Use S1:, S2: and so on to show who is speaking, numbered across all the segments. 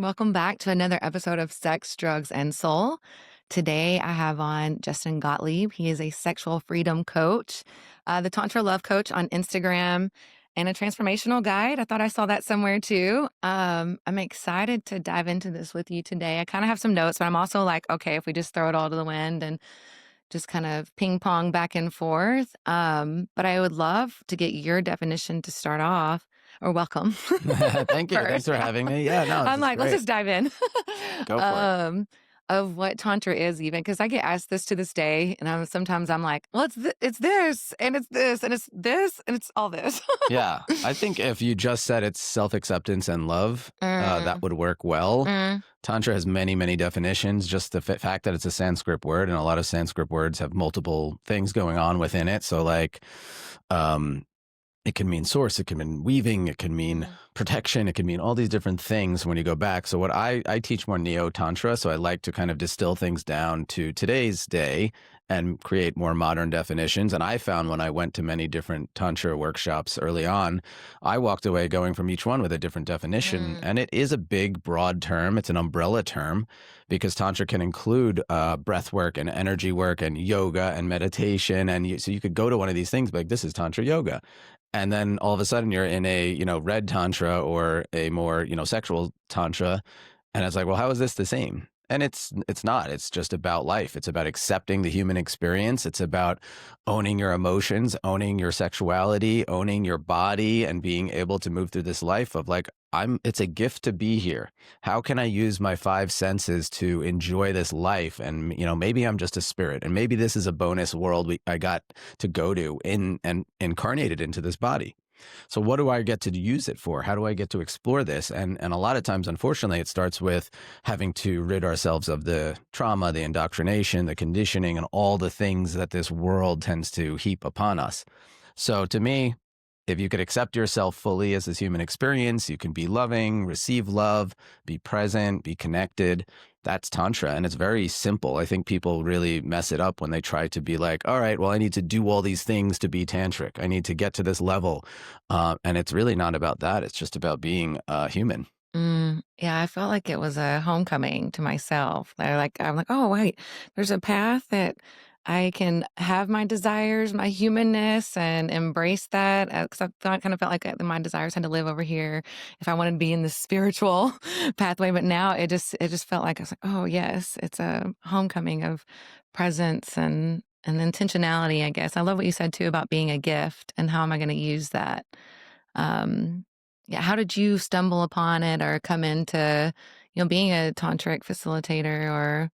S1: Welcome back to another episode of Sex, Drugs, and Soul. Today I have on Justin Gottlieb. He is a sexual freedom coach, the Tantra Love Coach on Instagram, and a transformational guide. I thought I saw that somewhere too. I'm excited to dive into this with you today. I kind of have some notes, but I'm also like, okay, if we just throw it all to the wind and just kind of ping pong back and forth. But I would love to get your definition to start off, or welcome.
S2: Thank you. Thanks for having me. Yeah, no,
S1: I'm like, let's just dive in.
S2: Go for it.
S1: Of what Tantra is, even because I get asked this to this day, and sometimes I'm like, well, it's this, and it's this, and it's this, and it's all this.
S2: Yeah, I think if you just said it's self-acceptance and love, that would work well. Tantra has many, many definitions. Just the fact that it's a Sanskrit word, and a lot of Sanskrit words have multiple things going on within it. So like, it can mean source, it can mean weaving, it can mean protection, it can mean all these different things when you go back. So what I teach more Neo-Tantra, so I like to kind of distill things down to today's day and create more modern definitions. And I found when I went to many different Tantra workshops early on, I walked away going from each one with a different definition. And it is a big, broad term. It's an umbrella term because Tantra can include breath work and energy work and yoga and meditation. And so you could go to one of these things, like, this is Tantra yoga. And then all of a sudden you're in a, red tantra or a more, sexual tantra. And it's like, well, how is this the same? And it's not. It's just about life. It's about accepting the human experience. It's about owning your emotions, owning your sexuality, owning your body, and being able to move through this life of like, it's a gift to be here. How can I use my five senses to enjoy this life? And, maybe I'm just a spirit, and maybe this is a bonus world I got to go to and incarnated into this body. So what do I get to use it for? How do I get to explore this? And a lot of times, unfortunately, it starts with having to rid ourselves of the trauma, the indoctrination, the conditioning, and all the things that this world tends to heap upon us. So to me, if you could accept yourself fully as this human experience, you can be loving, receive love, be present, be connected. That's Tantra. And it's very simple. I think people really mess it up when they try to be like, all right, well, I need to do all these things to be tantric. I need to get to this level. And it's really not about that. It's just about being human.
S1: Yeah, I felt like it was a homecoming to myself. I'm like, oh, wait, there's a path that I can have my desires, my humanness, and embrace that. Because I kind of felt like my desires had to live over here if I wanted to be in this spiritual pathway. But now it just felt like I was like, oh yes, it's a homecoming of presence and intentionality, I guess. I love what you said too about being a gift and how am I going to use that. Yeah, how did you stumble upon it or come into, being a tantric facilitator or?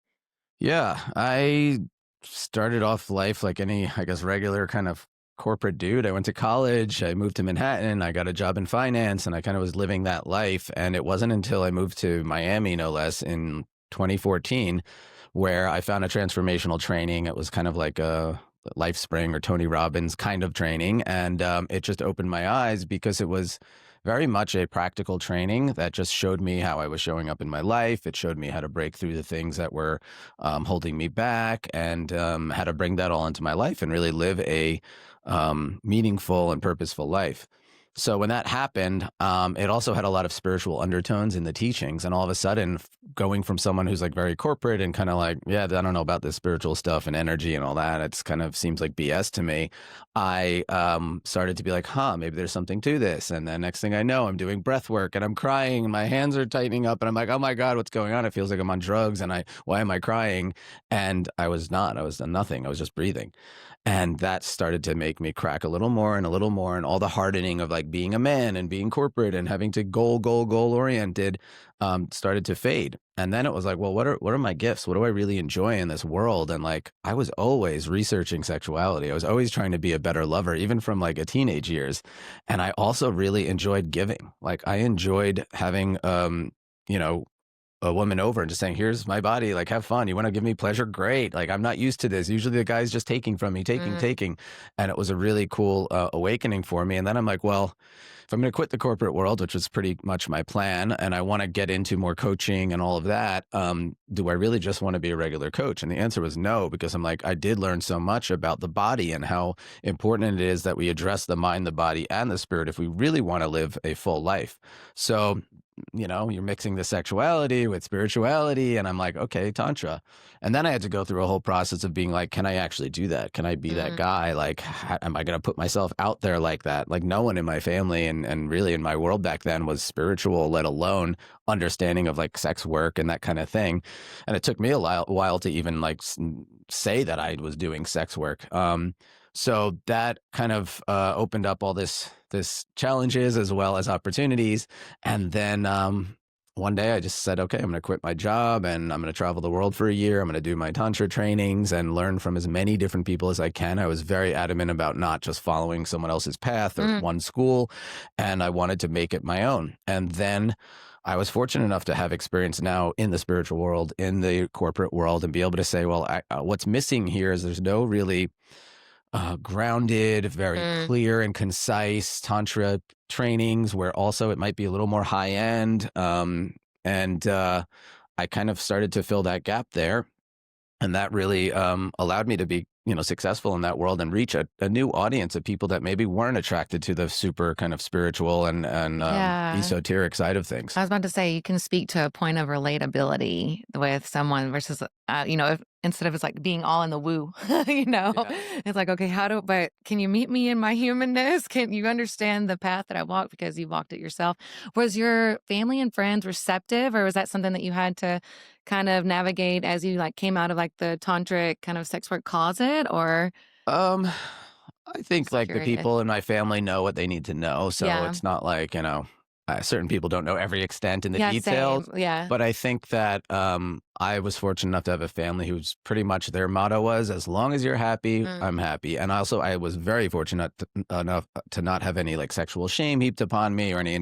S2: Yeah, I started off life like any, I guess, regular kind of corporate dude. I went to college, I moved to Manhattan, I got a job in finance, and I kind of was living that life. And it wasn't until I moved to Miami, no less, in 2014, where I found a transformational training. It was kind of like a LifeSpring or Tony Robbins kind of training. And it just opened my eyes because it was very much a practical training that just showed me how I was showing up in my life. It showed me how to break through the things that were holding me back and how to bring that all into my life and really live a meaningful and purposeful life. So when that happened, it also had a lot of spiritual undertones in the teachings. And all of a sudden, going from someone who's like very corporate and kind of like, yeah, I don't know about this spiritual stuff and energy and all that, it's kind of seems like BS to me. I started to be like, maybe there's something to this. And then next thing I know, I'm doing breath work and I'm crying and my hands are tightening up and I'm like, oh my God, what's going on? It feels like I'm on drugs and why am I crying? And I was not. I was nothing. I was just breathing. And that started to make me crack a little more, and all the hardening of like being a man and being corporate and having to goal oriented started to fade. And then it was like, well, what are my gifts? What do I really enjoy in this world? And like, I was always researching sexuality. I was always trying to be a better lover, even from like a teenage years. And I also really enjoyed giving. Like I enjoyed having, a woman over and just saying, here's my body, like, have fun. You want to give me pleasure? Great. Like, I'm not used to this. Usually the guy's just taking from me, taking. And it was a really cool awakening for me. And then I'm like, well, if I'm going to quit the corporate world, which was pretty much my plan, and I want to get into more coaching and all of that, do I really just want to be a regular coach? And the answer was no, because I'm like, I did learn so much about the body and how important it is that we address the mind, the body, and the spirit if we really want to live a full life. So you're mixing the sexuality with spirituality. And I'm like, okay, Tantra. And then I had to go through a whole process of being like, can I actually do that? Can I be that
S1: Mm,
S2: guy? Like, am I going to put myself out there like that? Like, no one in my family and really in my world back then was spiritual, let alone understanding of like sex work and that kind of thing. And it took me a while to even like say that I was doing sex work. So that kind of opened up all this challenges as well as opportunities. And then one day I just said, okay, I'm going to quit my job and I'm going to travel the world for a year. I'm going to do my Tantra trainings and learn from as many different people as I can. I was very adamant about not just following someone else's path or
S1: mm,
S2: one school, and I wanted to make it my own. And then I was fortunate enough to have experience now in the spiritual world, in the corporate world, and be able to say, well, what's missing here is there's no really grounded, very
S1: mm.
S2: clear and concise tantra trainings where also it might be a little more high end. And I kind of started to fill that gap there. And that really allowed me to be, successful in that world and reach a new audience of people that maybe weren't attracted to the super kind of spiritual and
S1: Yeah.
S2: esoteric side of things.
S1: I was about to say you can speak to a point of relatability with someone versus, if, instead of it's like being all in the woo,
S2: Yeah.
S1: it's like, okay, but can you meet me in my humanness? Can you understand the path that I walked because you walked it yourself? Was your family and friends receptive, or was that something that you had to kind of navigate as you like came out of like the tantric kind of sex work closet, or
S2: Um, I think
S1: just
S2: like the
S1: curious?
S2: people in my family know what they need to know, so
S1: Yeah.
S2: it's not like certain people don't know every extent in the
S1: Yeah, same.
S2: details.
S1: Yeah.
S2: But I think that I was fortunate enough to have a family who's pretty much their motto was, "As long as you're happy,
S1: Mm,
S2: I'm happy." And also, I was very fortunate enough to not have any like sexual shame heaped upon me or any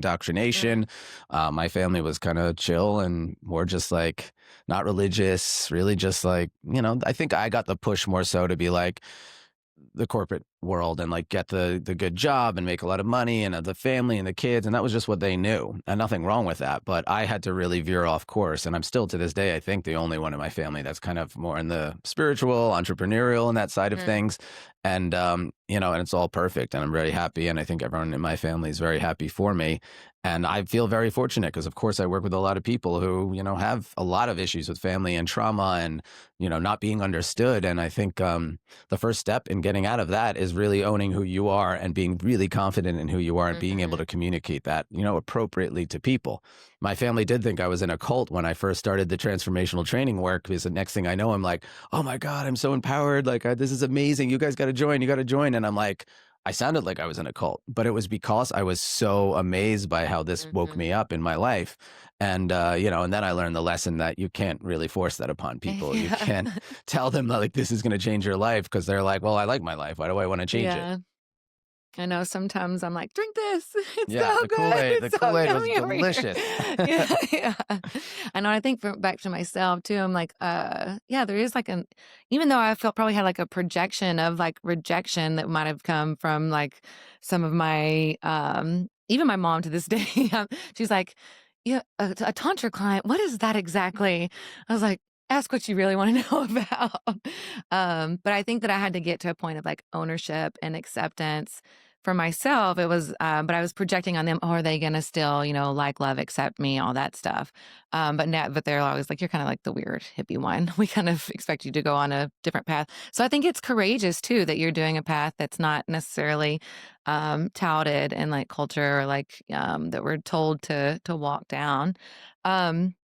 S1: mm,
S2: indoctrination. My family was kind of chill and more just like not religious, really just like I think I got the push more so to be like the corporate world and like get the good job and make a lot of money and the family and the kids, and that was just what they knew, and nothing wrong with that. But I had to really veer off course, and I'm still to this day I think the only one in my family that's kind of more in the spiritual entrepreneurial and that side of
S1: mm,
S2: things. And and it's all perfect and I'm very happy, and I think everyone in my family is very happy for me. And I feel very fortunate because of course I work with a lot of people who have a lot of issues with family and trauma and not being understood. And I think the first step in getting out of that is really owning who you are and being really confident in who you are and being able
S1: mhm.
S2: to communicate that, appropriately to people. My family did think I was in a cult when I first started the transformational training work because the next thing I know, I'm like, oh my God, I'm so empowered. Like, this is amazing. You guys got to join. You got to join. And I'm like, I sounded like I was in a cult, but it was because I was so amazed by how this woke
S1: Mhm.
S2: me up in my life. And, and then I learned the lesson that you can't really force that upon people. You
S1: Yeah.
S2: can't tell them that like this is going to change your life because they're like, well, I like my life. Why do I want to change it?
S1: Yeah. I know sometimes I'm like, "Drink this. It's
S2: Yeah,
S1: so
S2: the
S1: good.
S2: Kool-Aid, the
S1: It's so
S2: Kool-Aid was
S1: yummy over here."
S2: delicious.
S1: Yeah, yeah. I know, I think for back to myself too, I'm like, yeah, there is like an even though I felt probably had like a projection of like rejection that might have come from like some of my, even my mom to this day, she's like, "Yeah, a tantra client, what is that exactly?" I was like, "Ask what you really wanna know about." But I think that I had to get to a point of like ownership and acceptance for myself. It was, but I was projecting on them, "Oh, are they gonna still, like, love, accept me," all that stuff. But they're always like, "You're kinda like the weird hippie one. We kind of expect you to go on a different path." So I think it's courageous too that you're doing a path that's not necessarily, touted in, like, culture or, like, that we're told to walk down. Um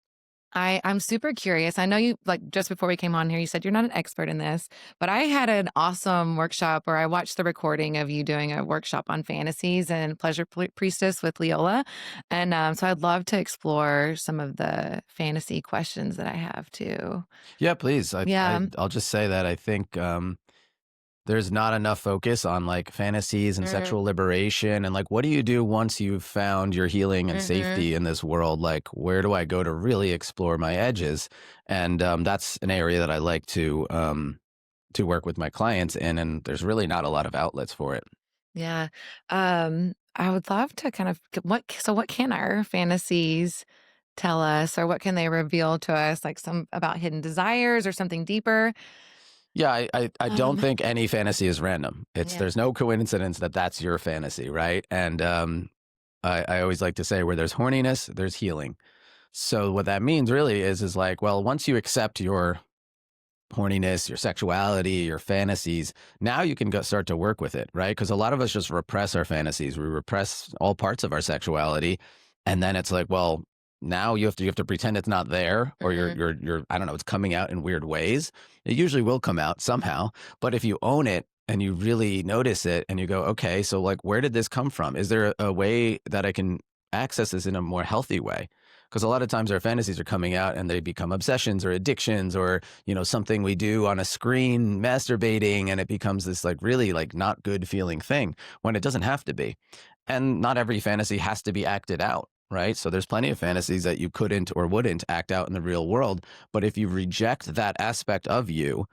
S1: I'm super curious. I know you like just before we came on here, you said you're not an expert in this, but I had an awesome workshop where I watched the recording of you doing a workshop on fantasies and pleasure priestess with Leola. And so I'd love to explore some of the fantasy questions that I have too.
S2: Yeah, please.
S1: Yeah.
S2: I'll just say that I think there's not enough focus on like fantasies and
S1: Mm,
S2: sexual liberation and like what do you do once you've found your healing and
S1: hmm.
S2: safety in this world? Like where do I go to really explore my edges? And that's an area that I like to work with my clients in, and there's really not a lot of outlets for it.
S1: Yeah. I would love to kind of what can our fantasies tell us, or what can they reveal to us, like some about hidden desires or something deeper?
S2: Yeah, I don't
S1: Um,
S2: think any fantasy is random. It's
S1: yeah.
S2: there's no coincidence that that's your fantasy, right? And I always like to say where there's horniness, there's healing. So what that means really is like, well, once you accept your horniness, your sexuality, your fantasies, now you can go start to work with it, right? Because a lot of us just repress our fantasies. We repress all parts of our sexuality. And then it's like, well, now you have to pretend it's not there, or
S1: Mhm.
S2: you're I don't know, it's coming out in weird ways. It usually will come out somehow. But if you own it and you really notice it and you go, okay, so like where did this come from? Is there a way that I can access this in a more healthy way? Because a lot of times our fantasies are coming out and they become obsessions or addictions, or something we do on a screen, masturbating, and it becomes this like really like not good feeling thing when it doesn't have to be. And not every fantasy has to be acted out, right? So there's plenty of fantasies that you couldn't or wouldn't act out in the real world. But if you reject that aspect of you,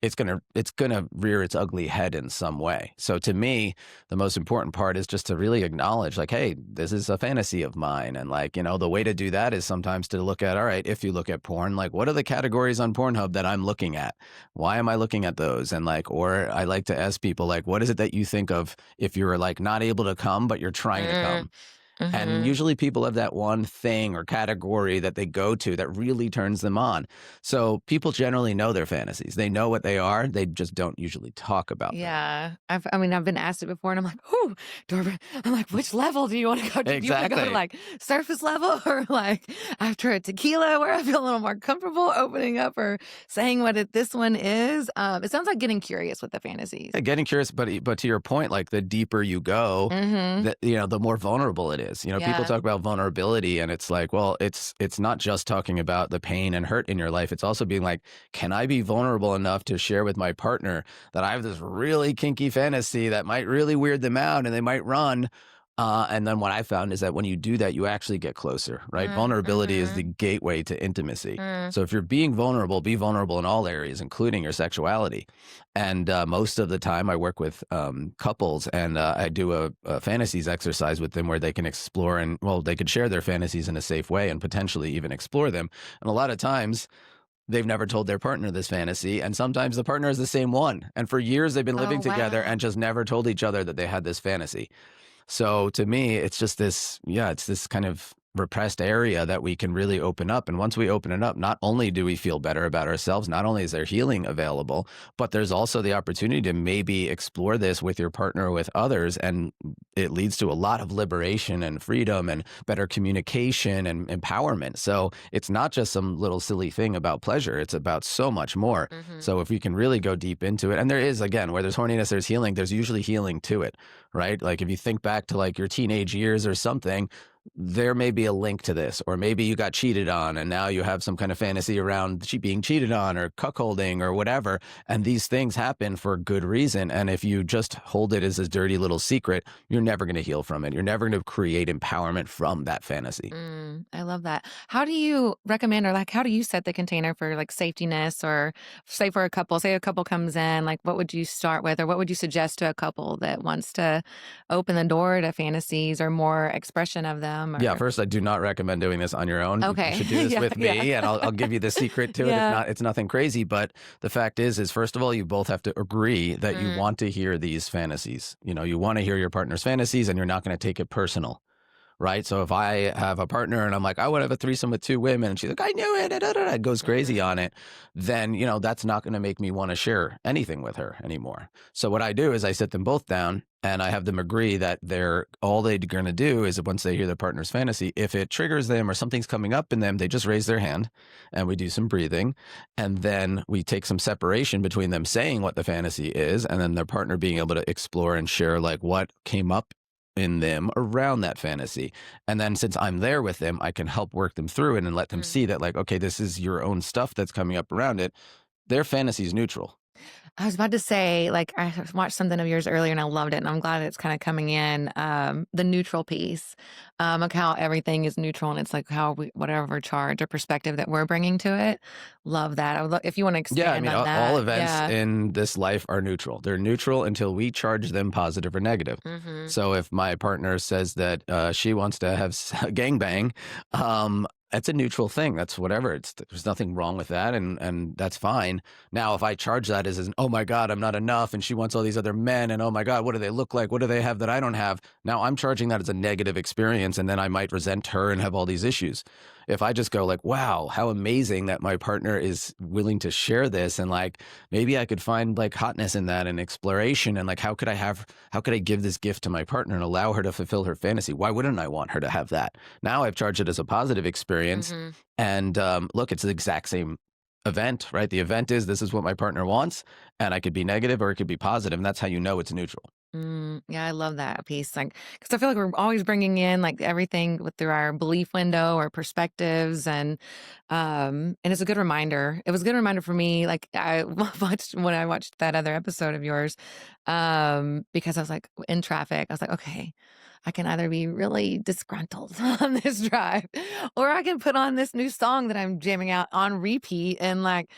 S2: it's gonna rear its ugly head in some way. So to me, the most important part is just to really acknowledge, like, hey, this is a fantasy of mine. And like, the way to do that is sometimes to look at, all right, if you look at porn, like what are the categories on Pornhub that I'm looking at? Why am I looking at those? And like, or I like to ask people, like, what is it that you think of if you're like not able to come, but you're trying to
S1: Mm.
S2: come? And
S1: Mhm.
S2: usually people have that one thing or category that they go to that really turns them on. So people generally know their fantasies. They know what they are. They just don't usually talk about them.
S1: Yeah. I've been asked it before and I'm like, "Ooh, Dora," I'm like, "Which level do you wanna go to? Do you wanna go to,
S2: Exactly.
S1: like, surface level or, like, after a tequila where I feel a little more comfortable opening up or saying what this one is?" It sounds like getting curious with the fantasies.
S2: Yeah, getting curious, but to your point, like the deeper you go,
S1: Mhm.
S2: the more vulnerable it is. People
S1: Yeah.
S2: talk about vulnerability, and it's like, well, it's not just talking about the pain and hurt in your life. It's also being like, can I be vulnerable enough to share with my partner that I have this really kinky fantasy that might really weird them out, and they might run. And then what I found is that when you do that, you actually get closer, right? Vulnerability is the
S1: Mhm.
S2: gateway to intimacy.
S1: Mm.
S2: So if you're being vulnerable, be vulnerable in all areas, including your sexuality. And most of the time, I work with couples, and I do a fantasies exercise with them where they can explore and, well, they could share their fantasies in a safe way and potentially even explore them. And a lot of times, they've never told their partner this fantasy, and sometimes the partner is the same one. And for years, they've been
S1: Oh,
S2: living together
S1: wow.
S2: and just never told each other that they had this fantasy. So to me, it's just this, yeah, it's this kind of repressed area that we can really open up. And once we open it up, not only do we feel better about ourselves, not only is there healing available, but there's also the opportunity to maybe explore this with your partner or with others. And it leads to a lot of liberation and freedom and better communication and empowerment. So it's not just some little silly thing about pleasure, it's about so much more.
S1: Mhm.
S2: So if we can really go deep into it, and there is, again, where there's horniness, there's healing, there's usually healing to it, right? Like if you think back to like your teenage years or something, there may be a link to this, or maybe you got cheated on and now you have some kind of fantasy around being cheated on or cuckolding or whatever. And these things happen for good reason. And if you just hold it as a dirty little secret, you're never going to heal from it. You're never going to create empowerment from that fantasy.
S1: I love that. How do you recommend or like how do you set the container for like safetiness or say for a couple, say a couple comes in, like what would you start with or what would you suggest to a couple that wants to open the door to fantasies or more expression of them
S2: Yeah,
S1: or
S2: first, I do not recommend doing this on your own. You
S1: okay.
S2: should do this
S1: Yeah,
S2: with
S1: yeah.
S2: me, and I'll give you the secret to it. It's
S1: Yeah.
S2: not, it's nothing crazy, but the fact is first of all, you both have to agree that you
S1: Mm,
S2: want to hear these fantasies. You want to hear your partner's fantasies, and you're not going to take it personal, right? So if I have a partner and I'm like, I want to have a threesome with two women, and she's like, I knew it, da, da, da, da, goes crazy
S1: mhm,
S2: on it, then, that's not going to make me want to share anything with her anymore. So what I do is I sit them both down and I have them agree that all they're going to do is once they hear their partner's fantasy, if it triggers them or something's coming up in them, they just raise their hand and we do some breathing. And then we take some separation between them saying what the fantasy is and then their partner being able to explore and share like what came up in them around that fantasy. And then since I'm there with them, I can help work them through it and let them
S1: mm.
S2: see that like, okay, this is your own stuff that's coming up around it. Their fantasy is neutral.
S1: I was about to say, like, I watched something of yours earlier and I loved it, and I'm glad it's kind of coming in. The neutral piece, like how everything is neutral, and it's like how whatever charge or perspective that we're bringing to it. Love that. If you want to
S2: Yeah, I
S1: expand
S2: mean,
S1: on
S2: all
S1: that,
S2: events
S1: yeah.
S2: in this life are neutral. They're neutral until we charge them positive or negative.
S1: Hmm.
S2: So if my partner says that she wants to have a gangbang, It's a neutral thing. That's whatever. There's nothing wrong with that, and that's fine. Now, if I charge that as an, oh my God, I'm not enough, and she wants all these other men, and oh my God, what do they look like? What do they have that I don't have? Now I'm charging that as a negative experience, and then I might resent her and have all these issues. If I just go like, wow, how amazing that my partner is willing to share this, and like maybe I could find like hotness in that and exploration, and like how could I give this gift to my partner and allow her to fulfill her fantasy? Why wouldn't I want her to have that? Now I've charged it as a positive experience.
S1: Hmm.
S2: And look, it's the exact same event, right? The event is this is what my partner wants, and I could be negative or it could be positive, and that's how you know it's neutral.
S1: Yeah, I love that piece. Like, because I feel like we're always bringing in like everything through our belief window or perspectives, and it's a good reminder. It was a good reminder for me. Like I watched when I watched that other episode of yours, because I was like in traffic. I was like, okay, I can either be really disgruntled on this drive, or I can put on this new song that I'm jamming out on repeat and like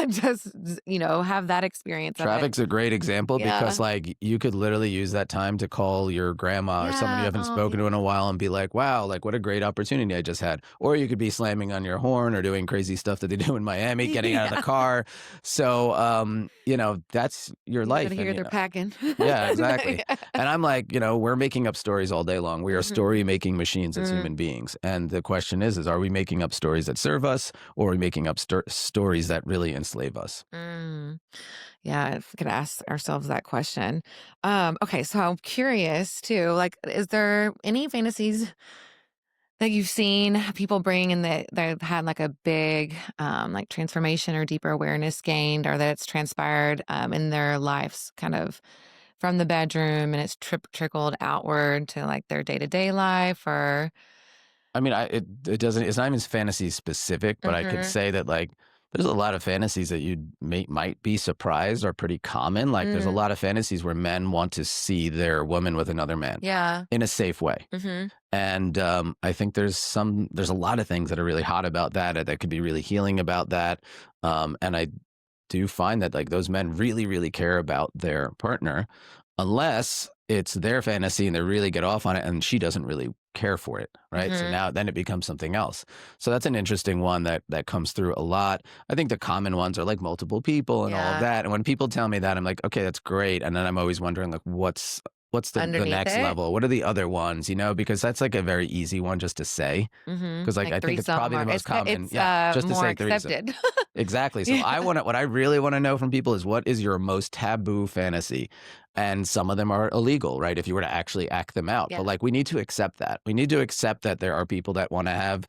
S1: just have that experience of it.
S2: Traffic's a great example
S1: Yeah.
S2: because, like, you could literally use that time to call your grandma or someone you
S1: Yeah.
S2: haven't
S1: Oh,
S2: spoken to in
S1: yeah.
S2: a while and be like, "Wow, like, what a great opportunity I just had." Or you could be slamming on your horn or doing crazy stuff that they do in Miami, getting out of the
S1: Yeah.
S2: car. So, that's your
S1: You gotta
S2: life,
S1: hear
S2: and,
S1: they're packing.
S2: yeah, exactly.
S1: Yeah.
S2: And I'm like, we're making up stories all day long. We are
S1: Mhm.
S2: story making machines as
S1: Mm,
S2: human beings. And the question is are we making up stories that serve us, or are we making up stories that really enslave us?
S1: mm. Yeah, if we could ask ourselves that question. Okay, so I'm curious too, like, is there any fantasies that you've seen people bring and that have had like a big like transformation or deeper awareness gained or that it's transpired in their lives kind of from the bedroom and it's trickled outward to like their day-to-day life or
S2: I mean, it doesn't. It's not even fantasy specific, but I could
S1: Mhm.
S2: say that like there's a lot of fantasies that you might be surprised are pretty common. Like there's a
S1: Mm,
S2: lot of fantasies where men want to see their woman with another man
S1: yeah.
S2: in a safe way,
S1: Mm-hmm.
S2: and I think there's a lot of things that are really hot about that, that could be really healing about that, and I do find that like those men really really care about their partner, unless it's their fantasy and they really get off on it and she doesn't really care for it, right? So
S1: Mm-hmm.
S2: now then it becomes something else. So that's an interesting one that comes through a lot. I think the common ones are like multiple people and all of
S1: Yeah.
S2: that. And when people tell me that, I'm like, okay, that's great. And then I'm always wondering like what's the
S1: Underneath
S2: next
S1: it.
S2: level? What are the other ones? Because that's like a very easy one just to say.
S1: Mm-hmm.
S2: Because like
S1: Like
S2: I think it's
S1: threesome
S2: probably the
S1: or
S2: most common.
S1: it's
S2: Yeah, just to
S1: more
S2: say threesome.
S1: accepted.
S2: Exactly. So
S1: Yeah.
S2: what I really want to know from people is what is your most taboo fantasy? And some of them are illegal, right? If you were to actually act them out. But
S1: Yeah.
S2: like we need to accept that. We need to accept that there are people that want to have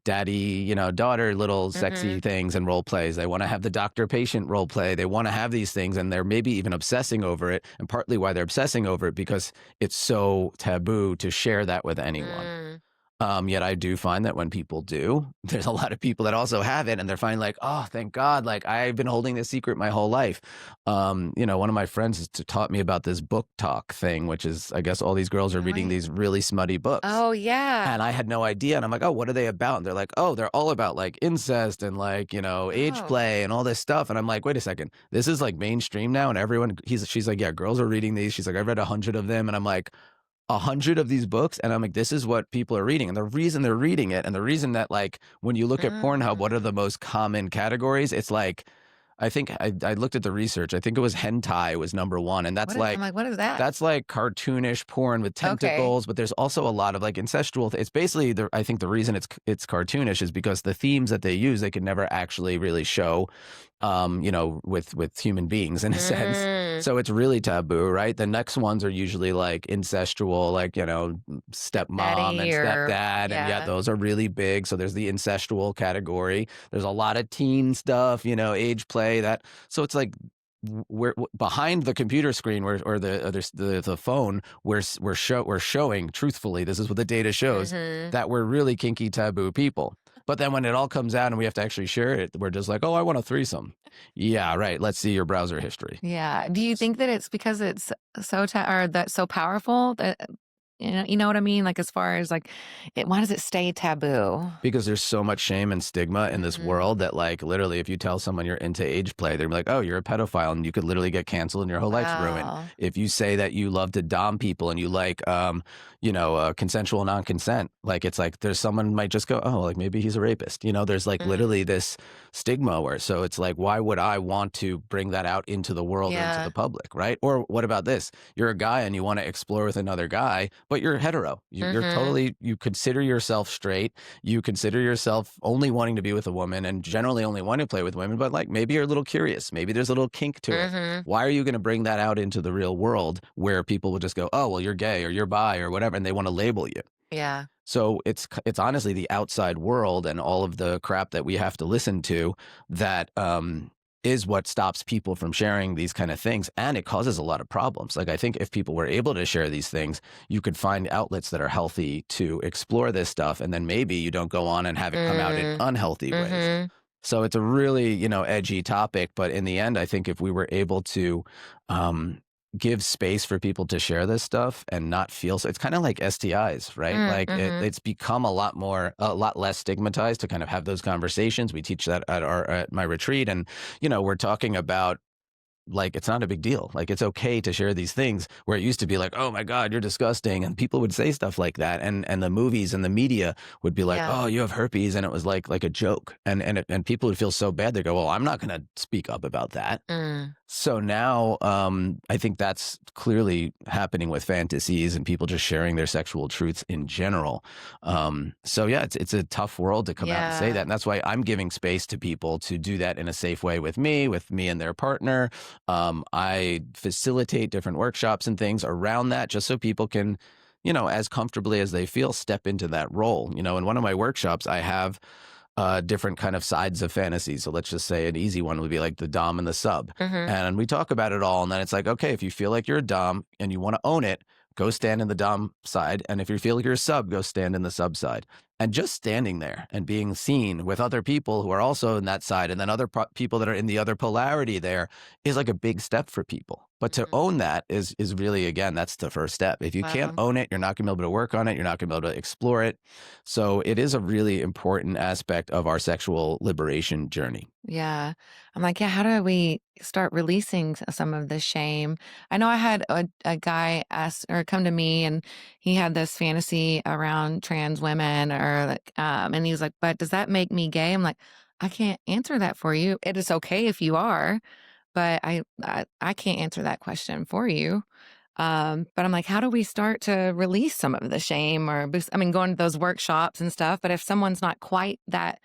S2: daddy, daughter little
S1: Mm-hmm.
S2: sexy things and role plays. They want to have the doctor patient role play. They want to have these things and they're maybe even obsessing over it. And partly why they're obsessing over it because it's so taboo to share that with anyone.
S1: Mm.
S2: Yet I do find that when people do, there's a lot of people that also have it and they're finally like, oh, thank God. Like I've been holding this secret my whole life. One of my friends taught me about this book talk thing, which is, I guess all these girls are reading
S1: Right.
S2: these really smutty books.
S1: Oh, yeah.
S2: And I had no idea. And I'm like, oh, what are they about? And they're like, oh, they're all about like incest and like, age
S1: Oh.
S2: play and all this stuff. And I'm like, wait a second. This is like mainstream now. And she's like, yeah, girls are reading these. She's like, I've read 100 of them. And I'm like, 100 of these books, and I'm like, this is what people are reading. And the reason they're reading it, and the reason that like when you look at Pornhub, what are the
S1: Mm.
S2: most common categories? It's like I think I looked at the research. I think it was hentai was number one, and
S1: I'm like, "What is that?"
S2: that's like cartoonish porn with
S1: Okay.
S2: tentacles, but there's also a lot of like incestual. It's basically I think the reason it's cartoonish is because the themes that they use they could never actually really show, with human beings in a sense.
S1: Mm.
S2: So it's really taboo, right? The next ones are usually like incestual, like stepmom and
S1: Daddy or
S2: stepdad, and yeah,
S1: yeah.
S2: those are really big. So there's the incestual category. There's a lot of teen stuff, age play that. So it's like we're behind the computer screen or the phone we're showing truthfully this is what the data shows
S1: Mhm.
S2: that we're really kinky taboo people, but then when it all comes out and we have to actually share it we're just like, oh, I want a threesome. Yeah, right, let's see your browser history.
S1: Yeah. Do you think that it's because it's so or that so powerful that You know what I mean? Like, as far as, like, why does it stay taboo?
S2: Because there's so much shame and stigma in this
S1: Mhm.
S2: world that, like, literally, if you tell someone you're into age play, they're like, "Oh, you're a pedophile," and you could literally get canceled and your whole life's ruined.
S1: Wow.
S2: If you say that you love to dom people and you like, consensual non-consent, like, it's like there's someone might just go, "Oh, like, maybe he's a rapist." There's, like,
S1: Mhm.
S2: literally this stigma where so it's like, why would I want to bring that out into the world or into the
S1: Yeah.
S2: public, right? Or what about this? You're a guy and you wanna explore with another guy, but you're hetero. You're
S1: Mhm.
S2: totally you consider yourself straight, you consider yourself only wanting to be with a woman and generally only want to play with women, but like maybe you're a little curious. Maybe there's a little kink to it.
S1: Mhm.
S2: Why are you going to bring that out into the real world where people will just go, oh, well, you're gay or you're bi or whatever, and they want to label you?
S1: Yeah.
S2: So it's honestly the outside world and all of the crap that we have to listen to that is what stops people from sharing these kind of things, and it causes a lot of problems. Like I think if people were able to share these things, you could find outlets that are healthy to explore this stuff, and then maybe you don't go on and have it come out in
S1: Mm.
S2: unhealthy ways.
S1: Mhm.
S2: So it's a really, edgy topic, but in the end, I think if we were able to um, give space for people to share this stuff and not feel so, it's kind of like STIs, right?
S1: Mm,
S2: Like
S1: mhm.
S2: it's become a lot less stigmatized to kind of have those conversations. We teach that at my retreat, and we're talking about like it's not a big deal. Like it's okay to share these things where it used to be like, "Oh my god, you're disgusting." And people would say stuff like that and the movies and the media would be like,
S1: Yeah.
S2: "Oh, you have herpes." And it was like a joke. And people would feel so bad. They go, "Well, I'm not going to speak up about that."
S1: Mm.
S2: So now, I think that's clearly happening with fantasies and people just sharing their sexual truths in general. So yeah, it's a tough world to come out and say that,
S1: Yeah.
S2: and that's why I'm giving space to people to do that in a safe way with me and their partner. I facilitate different workshops and things around that, just so people can, as comfortably as they feel, step into that role. In one of my workshops, I have different kind of sides of fantasy. So let's just say an easy one would be like the dom and the sub.
S1: Mhm.
S2: And we talk about it all. And then it's like, okay, if you feel like you're a dom and you want to own it, go stand in the dom side. And if you feel like you're a sub, go stand in the sub side. And just standing there and being seen with other people who are also in that side and then other people that are in the other polarity there is like a big step for people. But to
S1: Mhm.
S2: own that is really, again, that's the first step. If you can't
S1: Wow.
S2: own it, you're not going to be able to work on it. You're not going to be able to explore it. So it is a really important aspect of our sexual liberation journey.
S1: Yeah. I'm like, yeah, how do we start releasing some of the shame? I know I had a guy ask or come to me and he had this fantasy around trans women or like, and he was like, but does that make me gay? I'm like, I can't answer that for you. It is okay if you are, but I can't answer that question for you. But I'm like, how do we start to release some of the shame or boost? I mean, going to those workshops and stuff. But if someone's not quite that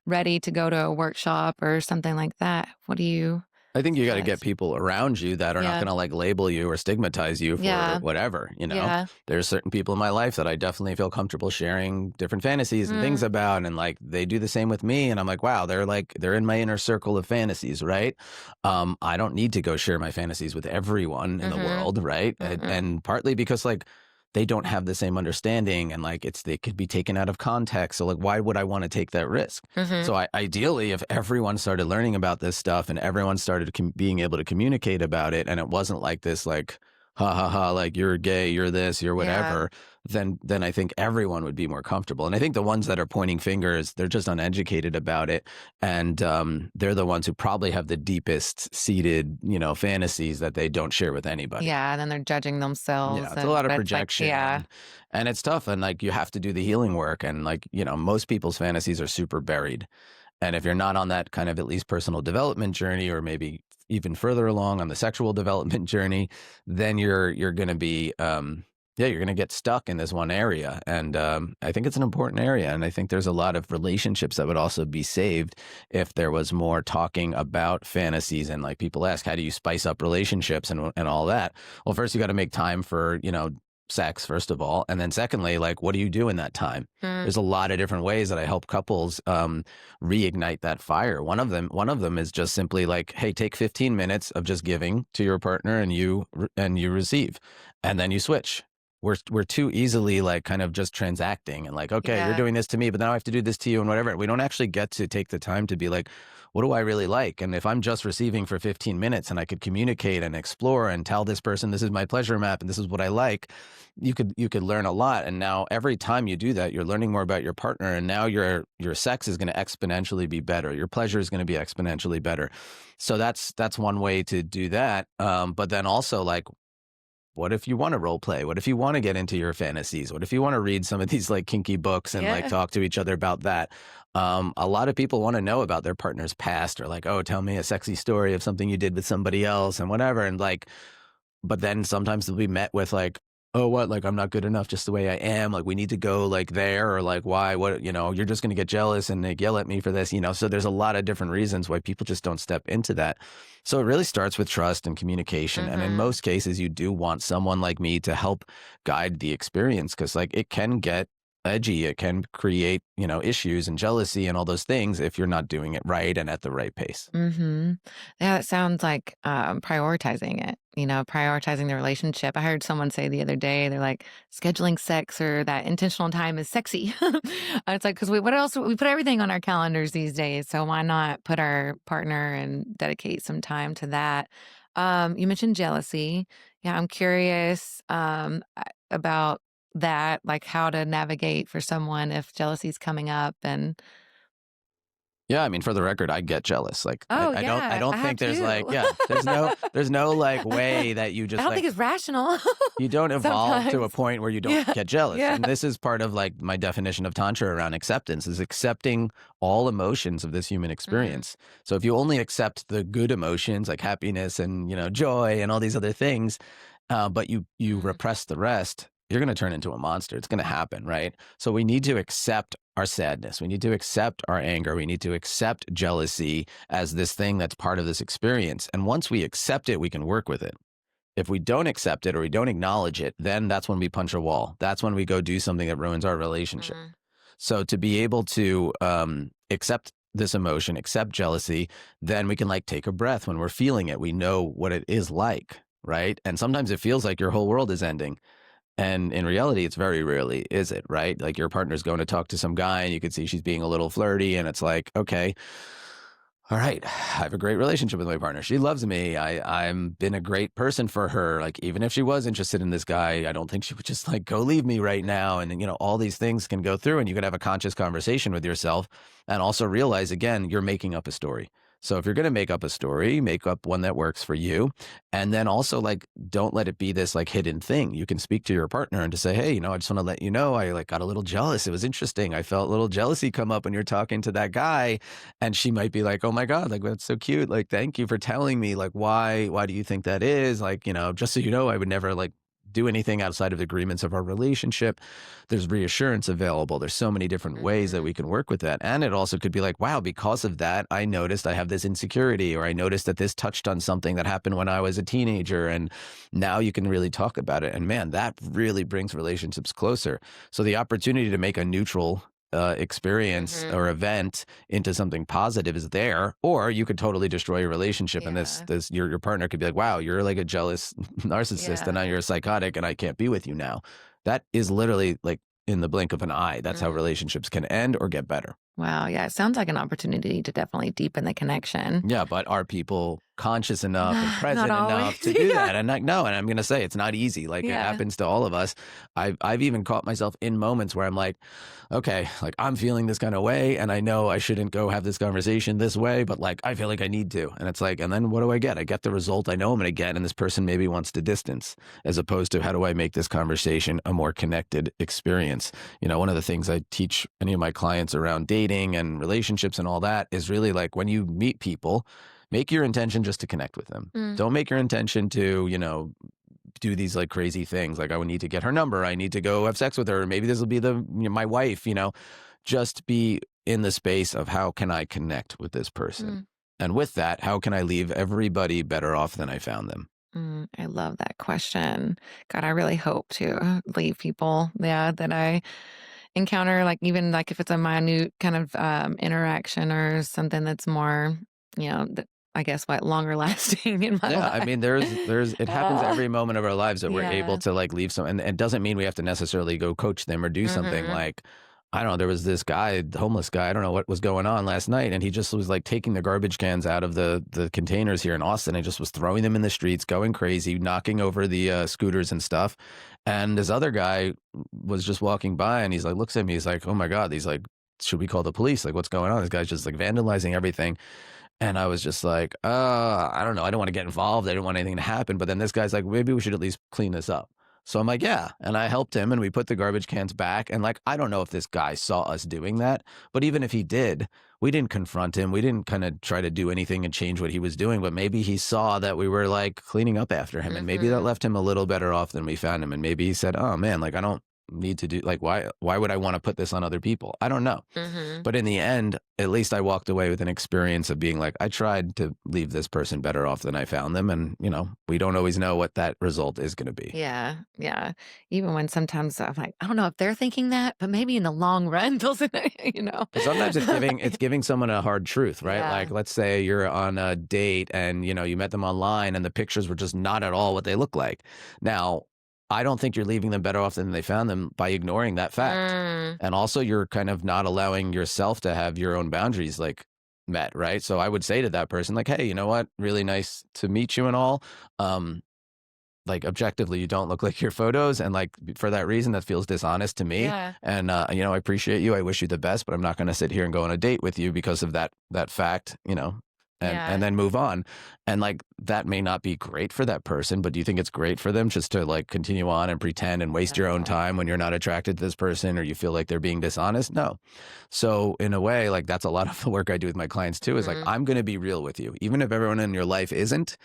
S1: ready to go to a workshop or something like that, what do you
S2: I think you got to get
S1: suggest?
S2: people around you that are not
S1: Yeah.
S2: going to like label you or stigmatize you for
S1: Yeah.
S2: whatever.
S1: Yeah.
S2: There's certain people in my life that I definitely feel comfortable sharing different fantasies and things
S1: Mm,
S2: about, and like they do the same with me. And I'm like, wow, they're in my inner circle of fantasies, right? I don't need to go share my fantasies with everyone in the
S1: mhm.
S2: world, right?
S1: Mm-mm.
S2: And partly because like they don't have the same understanding and like they could be taken out of context. So like, why would I want to take that risk?
S1: Mhm.
S2: So ideally, if everyone started learning about this stuff and everyone started being able to communicate about it, and it wasn't like this, like, ha ha ha, like you're gay, you're this, you're
S1: Yeah.
S2: whatever, then I think everyone would be more comfortable. And I think the ones that are pointing fingers, they're just uneducated about it, and they're the ones who probably have the deepest seated, fantasies that they don't share with anybody.
S1: Yeah. And then they're judging
S2: Yeah,
S1: themselves
S2: it's a lot
S1: and
S2: of
S1: but it's like, yeah.
S2: projection and it's tough and like you have to do the healing work and like, most people's fantasies are super buried. And if you're not on that kind of at least personal development journey or maybe even further along on the sexual development journey, then you're going to be you're going to get stuck in this one area. And I think it's an important area. And I think there's a lot of relationships that would also be saved if there was more talking about fantasies. And like people ask, how do you spice up relationships and all that? Well, first you got to make time for, sex, first of all. And then secondly, like, what do you do in that time?
S1: Mm,
S2: There's a lot of different ways that I help couples reignite that fire. One of them is just simply like, hey, take 15 minutes of just giving to your partner and you receive, and then you switch. we're too easily like kind of just transacting and like, okay, you're
S1: Yeah.
S2: doing this to me, but now I have to do this to you and whatever. We don't actually get to take the time to be like, what do I really like? And if I'm just receiving for 15 minutes and I could communicate and explore and tell this person this is my pleasure map and this is what I like, you could learn a lot. And now every time you do that, you're learning more about your partner, and now your sex is going to exponentially be better. Your pleasure is going to be exponentially better. So that's one way to do that. But then also like, what if you want to role play? What if you want to get into your fantasies? What if you want to read some of these like kinky books and like
S1: Yeah.
S2: talk to each other about that? A lot of people want to know about their partner's past, or like, oh, tell me a sexy story of something you did with somebody else and whatever. And like, but then sometimes they'll be met with like, oh, what? Like, I'm not good enough just the way I am. Like, we need to go like there, or like, why? What? You're just going to get jealous and like yell at me for this. So there's a lot of different reasons why people just don't step into that. So it really starts with trust and communication. And in
S1: Mhm.
S2: most cases, you do want someone like me to help guide the experience, because like it can get edgy. It can create, issues and jealousy and all those things if you're not doing it right and at the right pace.
S1: Mhm. Yeah, it sounds like, prioritizing it, prioritizing the relationship. I heard someone say the other day, they're like, "Scheduling sex or that intentional time is sexy." It's like, 'cause what else we put everything on our calendars these days, so why not put our partner and dedicate some time to that? You mentioned jealousy. Yeah, I'm curious, about that, like, how to navigate for someone if jealousy is coming up and
S2: Yeah, I mean, for the record, I get jealous. Like, I,
S1: Oh,
S2: I don't, I
S1: yeah, I
S2: don't
S1: have
S2: think there's like,
S1: too.
S2: yeah, there's no like way that you
S1: I
S2: just
S1: don't think
S2: like
S1: it's rational
S2: you don't evolve to a
S1: sometimes.
S2: point where you don't
S1: Yeah,
S2: get jealous.
S1: yeah.
S2: And this is part of like my definition of tantra around acceptance, is accepting all emotions of this human
S1: Mm,
S2: experience. So if you only accept the good emotions like happiness and, joy and all these other things, but you
S1: mm,
S2: repress the rest, you're going to turn into a monster. It's going to happen, right? So we need to accept our sadness. We need to accept our anger. We need to accept jealousy as this thing that's part of this experience. And once we accept it, we can work with it. If we don't accept it or we don't acknowledge it, then that's when we punch a wall. That's when we go do something that ruins our relationship.
S1: mm,
S2: So to be able to accept this emotion, accept jealousy, then we can like take a breath when we're feeling it. We know what it is like, right? And sometimes it feels like your whole world is ending. And in reality, it's very rarely is it, right? Like your partner's going to talk to some guy and you can see she's being a little flirty, and it's like, okay, all right, I have a great relationship with my partner. She loves me. I'm been a great person for her. Like, even if she was interested in this guy, I don't think she would just like go leave me right now. And all these things can go through, and you could have a conscious conversation with yourself and also realize, again, you're making up a story. So if you're going to make up a story, make up one that works for you. And then also like, don't let it be this like hidden thing. You can speak to your partner and to say, hey, I just want to let you know, I like got a little jealous. It was interesting. I felt a little jealousy come up when you're talking to that guy. And she might be like, "Oh my God, like that's so cute. Like, thank you for telling me. Like, why do you think that is? Like, just so you know, I would never like do anything outside of the agreements of our relationship." There's reassurance available. There's so many different ways that
S1: mhm,
S2: we can work with that. And it also could be like, wow, because of that, I noticed I have this insecurity, or I noticed that this touched on something that happened when I was a teenager. And now you can really talk about it. And man, that really brings relationships closer. So the opportunity to make a neutral experience
S1: mhm.
S2: or event into something positive is there, or you could totally destroy your relationship, and this
S1: Yeah,
S2: this your partner could be like, wow, you're like a jealous narcissist, and
S1: yeah.
S2: now you're a psychotic, and I can't be with you now. That is literally like in the blink of an eye. That's how
S1: Mm.
S2: relationships can end or get better.
S1: Wow, yeah, it sounds like an opportunity to definitely deepen the connection.
S2: Yeah, but are people conscious enough and
S1: Not
S2: present enough
S1: always,
S2: to do
S1: yeah,
S2: that? And like, no, and I'm gonna say it's not easy. Like it
S1: yeah.
S2: happens to all of us. I've even caught myself in moments where I'm like, okay, like I'm feeling this kind of way, and I know I shouldn't go have this conversation this way, but like I feel like I need to. And it's like, and then what do I get? I get the result I know I'm gonna get, and this person maybe wants to distance, as opposed to how do I make this conversation a more connected experience? One of the things I teach any of my clients around dating and relationships and all that is really like, when you meet people, make your intention just to connect with them.
S1: Mm,
S2: Don't make your intention to, do these like crazy things. Like, I would need to get her number. I need to go have sex with her. Maybe this will be my wife. Just be in the space of, how can I connect with this person?
S1: mm,
S2: And with that, how can I leave everybody better off than I found them?
S1: I love that question. God, I really hope to leave people, yeah, that I encounter, like, even, like, if it's a minute kind of, interaction or something that's more, I guess, what, longer lasting in my
S2: Yeah, I
S1: life.
S2: mean, it happens
S1: Uh,
S2: every moment of our lives that we're able
S1: yeah.
S2: to like leave some, and it doesn't mean we have to necessarily go coach them or do something
S1: Mhm.
S2: like, I don't know, there was this guy, the homeless guy, I don't know what was going on last night, and he just was like taking the garbage cans out of the containers here in Austin and just was throwing them in the streets, going crazy, knocking over the scooters and stuff. And this other guy was just walking by and he's like, looks at me, he's like, oh my God, he's like, should we call the police? Like, what's going on? This guy's just like vandalizing everything. And I was just like, I don't know. I don't want to get involved. I didn't want anything to happen. But then this guy's like, maybe we should at least clean this up. So I'm like, yeah. And I helped him and we put the garbage cans back. And like, I don't know if this guy saw us doing that, but even if he did, we didn't confront him. We didn't kind of try to do anything and change what he was doing. But maybe he saw that we were like cleaning up after him. And maybe that
S1: Mhm.
S2: left him a little better off than we found him. And maybe he said, oh man, like I don't need to do like why would I want to put this on other people? I don't know.
S1: Mhm.
S2: But in the end, at least I walked away with an experience of being like, I tried to leave this person better off than I found them. And, you know, we don't always know what that result is going to be.
S1: Yeah, yeah. Even when sometimes I'm like, I don't know if they're thinking that, but maybe in the long run, they'll say, you know?
S2: But sometimes it's giving someone a hard truth, right?
S1: Yeah.
S2: Like, let's say you're on a date and, you know, you met them online and the pictures were just not at all what they look like. Now, I don't think you're leaving them better off than they found them by ignoring that fact.
S1: Mm,
S2: And also you're kind of not allowing yourself to have your own boundaries like met, right? So I would say to that person like, "Hey, you know what? Really nice to meet you and all. Um like objectively you don't look like your photos, and like for that reason that feels dishonest to me,
S1: yeah,
S2: and you know, I appreciate you, I wish you the best, but I'm not going to sit here and go on a date with you because of that fact, you know, and
S1: yeah.
S2: then move on. And like that may not be great for that person, but do you think it's great for them just to like continue on and pretend and waste your own
S1: Oh,
S2: time when you're not attracted to this person or you feel like they're being dishonest? No. So in a way, like that's a lot of the work I do with my clients too, is like
S1: mhm,
S2: I'm going to be real with you even if everyone in your life isn't,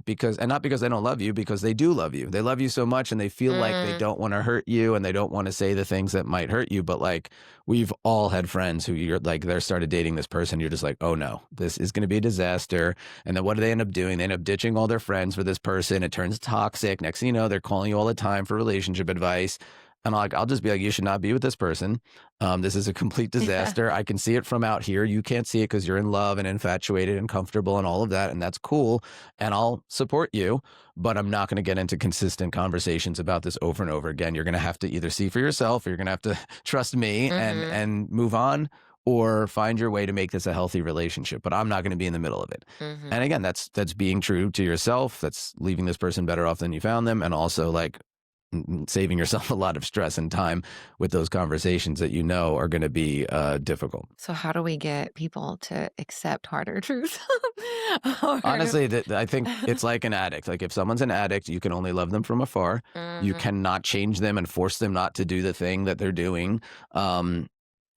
S2: because, and not because they don't love you, because they do love you. They love you so much and they feel like they
S1: mm,
S2: don't want to hurt you and they don't want to say the things that might hurt you. But like we've all had friends who you're like, they started dating this person. You're just like, oh no, this is going to be a disaster. And then what do they end up doing? They end up ditching all their friends for this person. It turns toxic. Next thing you know, they're calling you all the time for relationship advice. And like, I'll just be like, you should not be with this person. This is a complete
S1: yeah,
S2: disaster. I can see it from out here. You can't see it because you're in love and infatuated and comfortable and all of that. And that's cool. And I'll support you, but I'm not going to get into consistent conversations about this over and over again. You're going to have to either see for yourself or you're going to have to trust me
S1: mhm,
S2: and move on, or find your way to make this a healthy relationship. But I'm not going to be in the middle of it.
S1: mhm.
S2: And again, that's being true to yourself. That's leaving this person better off than you found them. And also like saving yourself a lot of stress and time with those conversations that you know are going to be difficult.
S1: So how do we get people to accept harder truths? Or
S2: Honestly, I think it's like an addict. Like if someone's an addict, you can only love them from afar. You
S1: mhm,
S2: cannot change them and force them not to do the thing that they're doing. Um,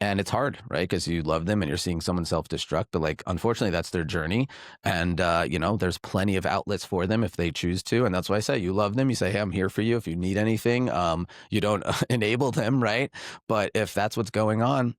S2: and it's hard, right? Because you love them and you're seeing someone self-destruct, but like unfortunately that's their journey. And you know, there's plenty of outlets for them if they choose to. And that's why I say you love them. You say, hey, I'm here for you if you need anything. You don't enable them, right? But if that's what's going on,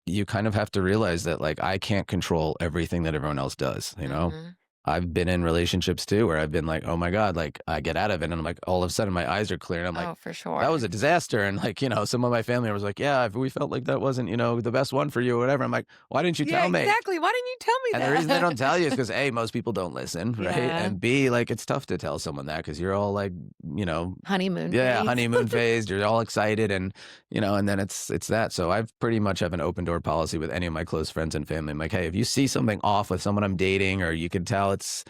S2: you kind of have to realize that like I can't control everything that everyone else does, you know?
S1: mhm.
S2: I've been in relationships too where I've been like, "Oh my God," like I get out of it and I'm like, all of a sudden my eyes are clear and I'm like,
S1: Oh, for
S2: "That
S1: sure.
S2: was a disaster." And like, you know, some of my family was like, "Yeah, if we felt like that wasn't, you know, the best one for you or whatever." I'm like, "Why didn't you
S1: Yeah,
S2: tell me?"
S1: exactly. Why didn't you tell me
S2: And the reason they
S1: that?
S2: don't tell you is because A, most people don't listen, right?
S1: Yeah.
S2: And B, like it's tough to tell someone that because you're all like, you know,
S1: Honeymoon
S2: yeah,
S1: phase.
S2: honeymoon phase. You're all excited, and you know, and then it's that. So I've pretty much have an open door policy with any of my close friends and family. I'm like, hey, if you see something off with someone I'm dating, or you can tell it's,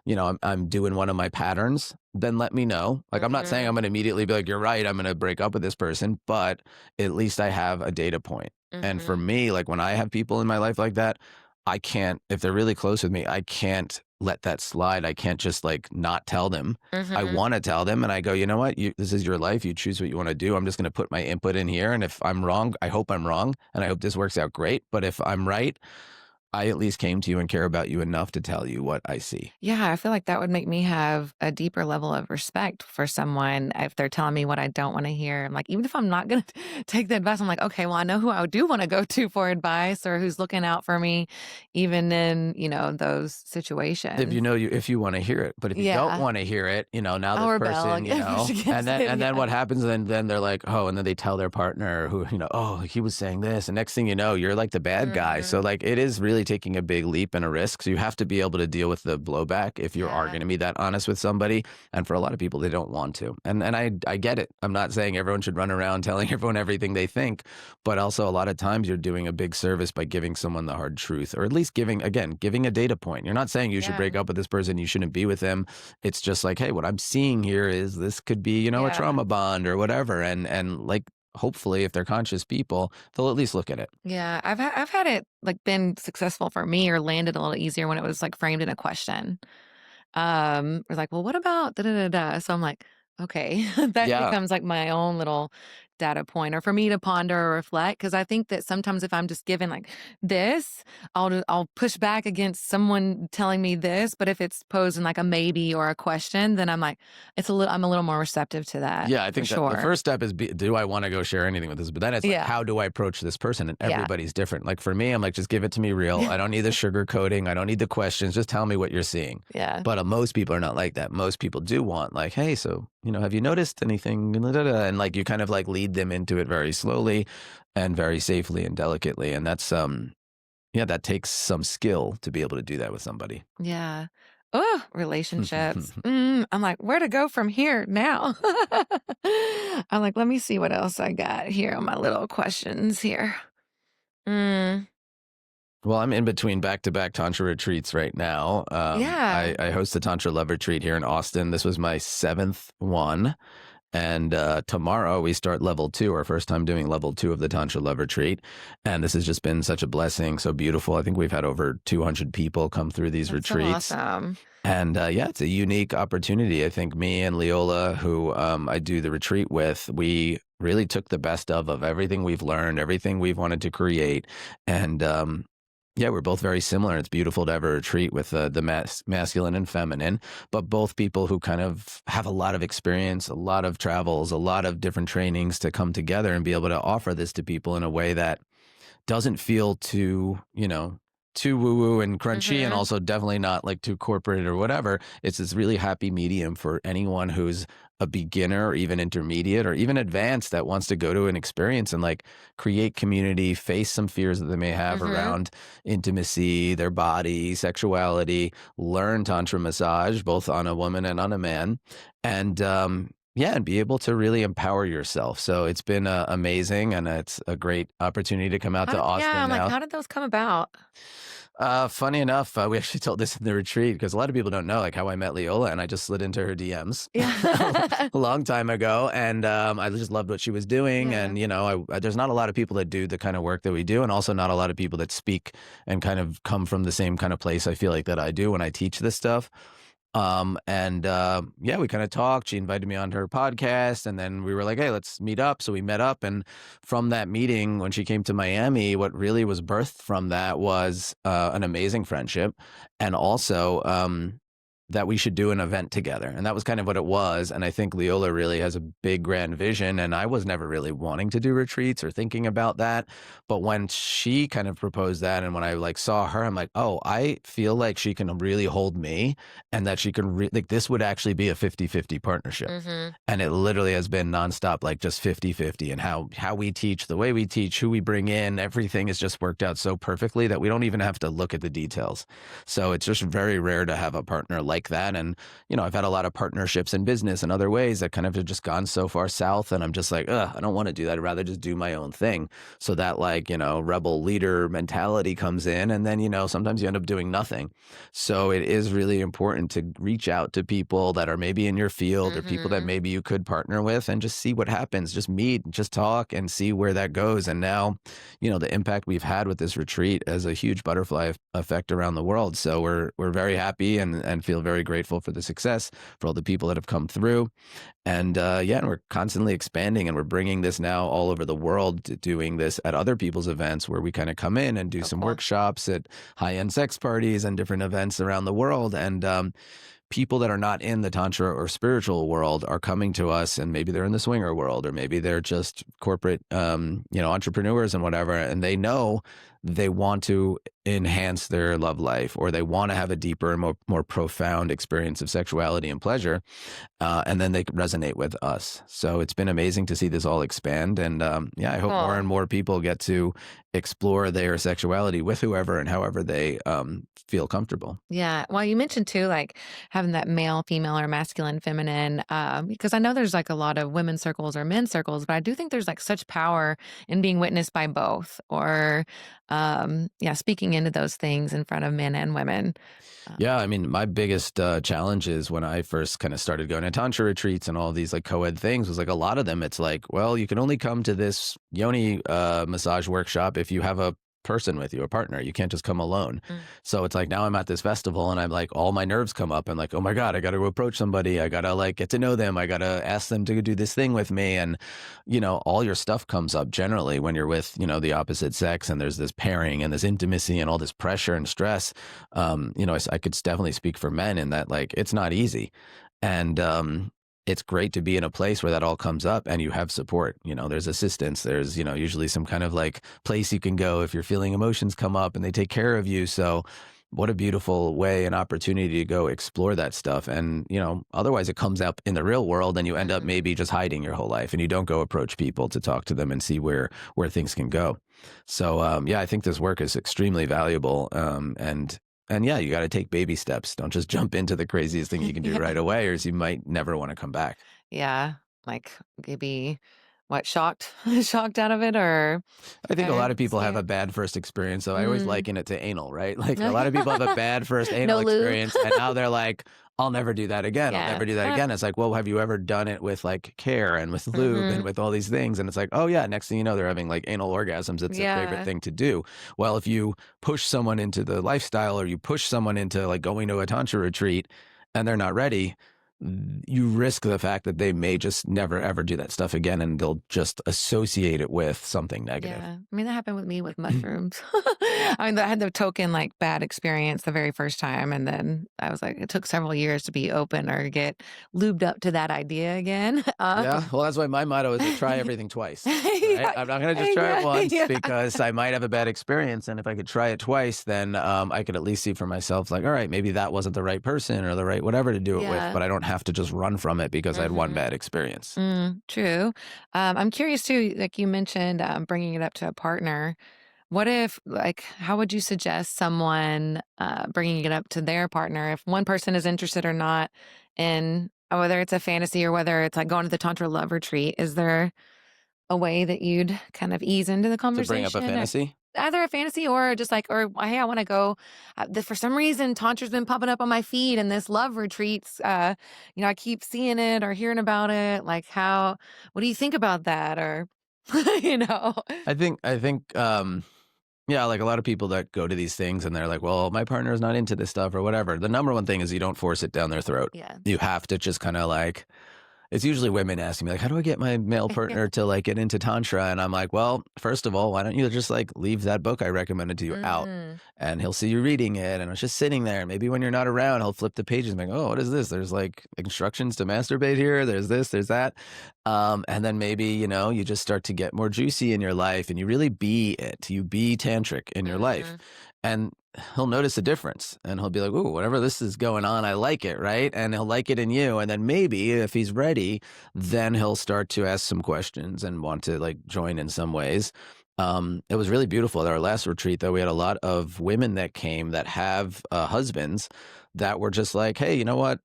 S2: you know, I'm doing one of my patterns, then let me know. Like I'm not saying
S1: Mhm,
S2: I'm going to immediately be like, you're right, I'm going to break up with this person, but at least I have a data point. And for
S1: mhm,
S2: me, like when I have people in my life like that, I can't, if they're really close with me, I can't let that slide. I can't just like not tell them. I
S1: mhm.
S2: want to tell them and I go, you know what? This is your life. You choose what you want to do. I'm just going to put my input in here. And if I'm wrong, I hope I'm wrong. And I hope this works out great. But if I'm right, I at least came to you and care about you enough to tell you what I see.
S1: Yeah, I feel like that would make me have a deeper level of respect for someone if they're telling me what I don't wanna hear. I'm like, even if I'm not gonna take the advice, I'm like, "Okay, well, I know who I do wanna go to for advice or who's looking out for me even in, those
S2: If you
S1: situations."
S2: know you if you wanna hear it, but if you don't
S1: Yeah.
S2: wanna hear it, you know, now
S1: I'll
S2: this
S1: rebel
S2: person, you
S1: again, push
S2: know,
S1: against it,
S2: and then
S1: yeah.
S2: what happens then they're like, "Oh," and then they tell their partner who, you know, "Oh, he was saying this," and next thing you know, you're like the bad guy. So,
S1: Mhm.
S2: like, it is really really taking a big leap and a risk. So you have to be able to deal with the blowback if you are
S1: Yeah.
S2: going to be that honest with somebody. And for a lot of people, they don't want to. And I get it. I'm not saying everyone should run around telling everyone everything they think, but also a lot of times you're doing a big service by giving someone the hard truth, or at least giving a data point. You're not saying you should
S1: Yeah.
S2: break up with this person, you shouldn't be with him. It's just like, hey, what I'm seeing here is this could be, a
S1: Yeah.
S2: trauma bond or whatever. And like, hopefully if they're conscious people, they'll at least look at it.
S1: Yeah. I've had it like been successful for me or landed a little easier when it was like framed in a question. Or like, well, what about da da da da? So I'm like, okay, that
S2: Yeah.
S1: becomes like my own little data point, or for me to ponder or reflect. Because I think that sometimes if I'm just given like this, I'll push back against someone telling me this. But if it's posed in like a maybe or a question, then I'm like, I'm a little more receptive to that
S2: Yeah, I
S1: for
S2: think that the
S1: sure.
S2: first step is, do I want to go share anything with this? But then it's like,
S1: Yeah,
S2: how do I approach this person? And
S1: yeah,
S2: everybody's different. Like for me, I'm like, just give it to me real. I don't need the sugar coating. I don't need the questions. Just tell me what you're seeing.
S1: yeah,
S2: But most people are not like that. Most people do want like, hey, so, have you noticed anything? And like, you kind of like lead them into it very slowly and very safely and delicately. And that's, yeah, that takes some skill to be able to do that with somebody.
S1: yeah. Oh, relationships. I'm like, where to go from here now? I'm like, let me see what else I got here on my little questions here. Mm,
S2: Well, I'm in between back-to-back Tantra retreats right now.
S1: yeah,
S2: I host the Tantra Love Retreat here in Austin. This was my 7th one. And tomorrow we start level 2, our first time doing level 2 of the Tantra Love Retreat. And this has just been such a blessing, so beautiful. I think we've had over 200 people come through these
S1: that's so
S2: retreats.
S1: awesome.
S2: And yeah, it's a unique opportunity. I think me and Leola, who I do the retreat with, we really took the best of everything we've learned, everything we've wanted to create. And yeah, we're both very similar. It's beautiful to have a retreat with the masculine and feminine, but both people who kind of have a lot of experience, a lot of travels, a lot of different trainings to come together and be able to offer this to people in a way that doesn't feel too, too woo woo and crunchy, and
S1: Mhm,
S2: also definitely not like too corporate or whatever. It's this really happy medium for anyone who's a beginner or even intermediate or even advanced that wants to go to an experience and like create community, face some fears that they may have
S1: mhm.
S2: around intimacy, their body, sexuality, learn Tantra massage, both on a woman and on a man. And, yeah, and be able to really empower yourself. So it's been amazing, and it's a great opportunity to come out to
S1: Yeah,
S2: Austin
S1: I'm like,
S2: now.
S1: how did those come about?
S2: Funny enough, we actually told this in the retreat because a lot of people don't know like how I met Leola, and I just slid into her DMs
S1: Yeah.
S2: a long time ago, and I just loved what she was doing.
S1: Yeah.
S2: And there's not a lot of people that do the kind of work that we do, and also not a lot of people that speak and kind of come from the same kind of place. I feel like that I do when I teach this stuff. And yeah, we kind of talked. She invited me on her podcast, and then we were like, hey, let's meet up. So we met up, and from that meeting, when she came to Miami, what really was birthed from that was an amazing friendship, and also that we should do an event together. And that was kind of what it was. And I think Leola really has a big grand vision. And I was never really wanting to do retreats or thinking about that. But when she kind of proposed that, and when I like saw her, I'm like, oh, I feel like she can really hold me, and that she can like this would actually be a 50-50 partnership.
S1: Mhm.
S2: And it literally has been nonstop, like just 50-50. And how we teach, the way we teach, who we bring in, everything has just worked out so perfectly that we don't even have to look at the details. So it's just very rare to have a partner like that. And, I've had a lot of partnerships in business and other ways that kind of have just gone so far south. And I'm just like, I don't want to do that. I'd rather just do my own thing. So that like, rebel leader mentality comes in. And then, sometimes you end up doing nothing. So it is really important to reach out to people that are maybe in your field or people that
S1: Mhm.
S2: maybe you could partner with and just see what happens. Just meet, just talk and see where that goes. And now, the impact we've had with this retreat has a huge butterfly effect around the world. So we're very happy and feel very grateful for the success, for all the people that have come through. And yeah, and we're constantly expanding, and we're bringing this now all over the world, doing this at other people's events where we kind of come in and do
S1: So
S2: some
S1: cool.
S2: workshops at high-end sex parties and different events around the world. And people that are not in the tantra or spiritual world are coming to us, and maybe they're in the swinger world, or maybe they're just corporate entrepreneurs and whatever, and they know they want to enhance their love life, or they want to have a deeper and more profound experience of sexuality and pleasure, and then they resonate with us. So it's been amazing to see this all expand. And yeah, I hope more and
S1: Cool.
S2: more people get to explore their sexuality with whoever and however they feel comfortable.
S1: Yeah. Well, you mentioned too, like having that male, female, or masculine, feminine, because I know there's like a lot of women's circles or men's circles, but I do think there's like such power in being witnessed by both, or yeah, speaking into those things in front of men and women.
S2: Yeah, I mean, my biggest challenge is when I first kind of started going to tantra retreats and all these like co-ed things was like a lot of them. It's like, well, you can only come to this yoni massage workshop if you have a person with you, a partner. You can't just come alone.
S1: Mm.
S2: So it's like now I'm at this festival and I'm like, all my nerves come up and like, oh my God, I got to go approach somebody. I got to like get to know them. I got to ask them to do this thing with me. And, all your stuff comes up generally when you're with, the opposite sex, and there's this pairing and this intimacy and all this pressure and stress. I could definitely speak for men in that, like, it's not easy. And, it's great to be in a place where that all comes up and you have support. There's assistance. There's, usually some kind of like place you can go if you're feeling emotions come up, and they take care of you. So what a beautiful way and opportunity to go explore that stuff. And, otherwise it comes up in the real world and you end up
S1: Mhm.
S2: maybe just hiding your whole life, and you don't go approach people to talk to them and see where things can go. So, yeah, I think this work is extremely valuable. And yeah, you got to take baby steps. Don't just jump into the craziest thing you can do
S1: Yeah.
S2: right away, or else you might never want to come back.
S1: Yeah. Like maybe what, shocked, shocked out of it, or
S2: I think a lot
S1: scared,
S2: of people have a
S1: scared.
S2: bad first experience. So I always
S1: Mm.
S2: liken it to anal, right? Like a lot of people have a bad first
S1: No
S2: anal
S1: lube.
S2: experience, and now they're like, I'll never do that again. I'll
S1: Yeah.
S2: never do that again. It's like, well, have you ever done it with like care and with lube and
S1: Mhm.
S2: with all these things? And it's like, oh yeah, next thing you know, they're having like anal orgasms. It's their favorite
S1: Yeah.
S2: thing to do. Well, if you push someone into the lifestyle, or you push someone into like going to a tantra retreat and they're not ready, you risk the fact that they may just never ever do that stuff again, and they'll just associate it with something negative.
S1: Yeah. I mean, that happened with me with mushrooms. I mean, I had the token like bad experience the very first time. And then I was like, it took several years to be open or get lubed up to that idea again.
S2: Yeah, well, that's why my motto is to try everything twice, right?
S1: Yeah.
S2: I'm not gonna just try it
S1: Yeah.
S2: once
S1: Yeah.
S2: because I might have a bad experience, and if I could try it twice, then, I could at least see for myself, like, all right, maybe that wasn't the right person or the right whatever to do it with,
S1: Yeah.
S2: but I don't have to just run from it because I had one
S1: Mhm.
S2: bad experience.
S1: True. I'm curious too, like you mentioned, bringing it up to a partner. What if, like, how would you suggest someone bringing it up to their partner if one person is interested or not in whether it's a fantasy or whether it's like going to the Tantra Love Retreat? Is there a way that you'd kind of ease into the
S2: To bring up a
S1: conversation?
S2: fantasy?
S1: Either a fantasy or just like, or hey, I want to go. For some reason, Tantra's been popping up on my feed, and this love retreats. I keep seeing it or hearing about it. Like, how? What do you think about that? Or, you know,
S2: I think, yeah, like a lot of people that go to these things and they're like, well, my partner is not into this stuff or whatever. The number one thing is you don't force it down their throat.
S1: yeah.
S2: You have to just kind of like, it's usually women asking me like, how do I get my male partner to like get into tantra? And I'm like, well, first of all, why don't you just like leave that book I recommended to you out,
S1: Mm,
S2: and he'll see you reading it, and it's just sitting there. Maybe when you're not around, he'll flip the pages and be like, oh, what is this? There's like instructions to masturbate here. There's this, there's that. And then maybe, you just start to get more juicy in your life, and you really be it. You be tantric in your life.
S1: mhm,
S2: And he'll notice a difference, and he'll be like, ooh, whatever this is going on, I like it, right? And he'll like it in you. And then maybe if he's ready, then he'll start to ask some questions and want to like join in some ways. It was really beautiful. At our last retreat, though, we had a lot of women that came that have husbands that were just like, hey, you know what?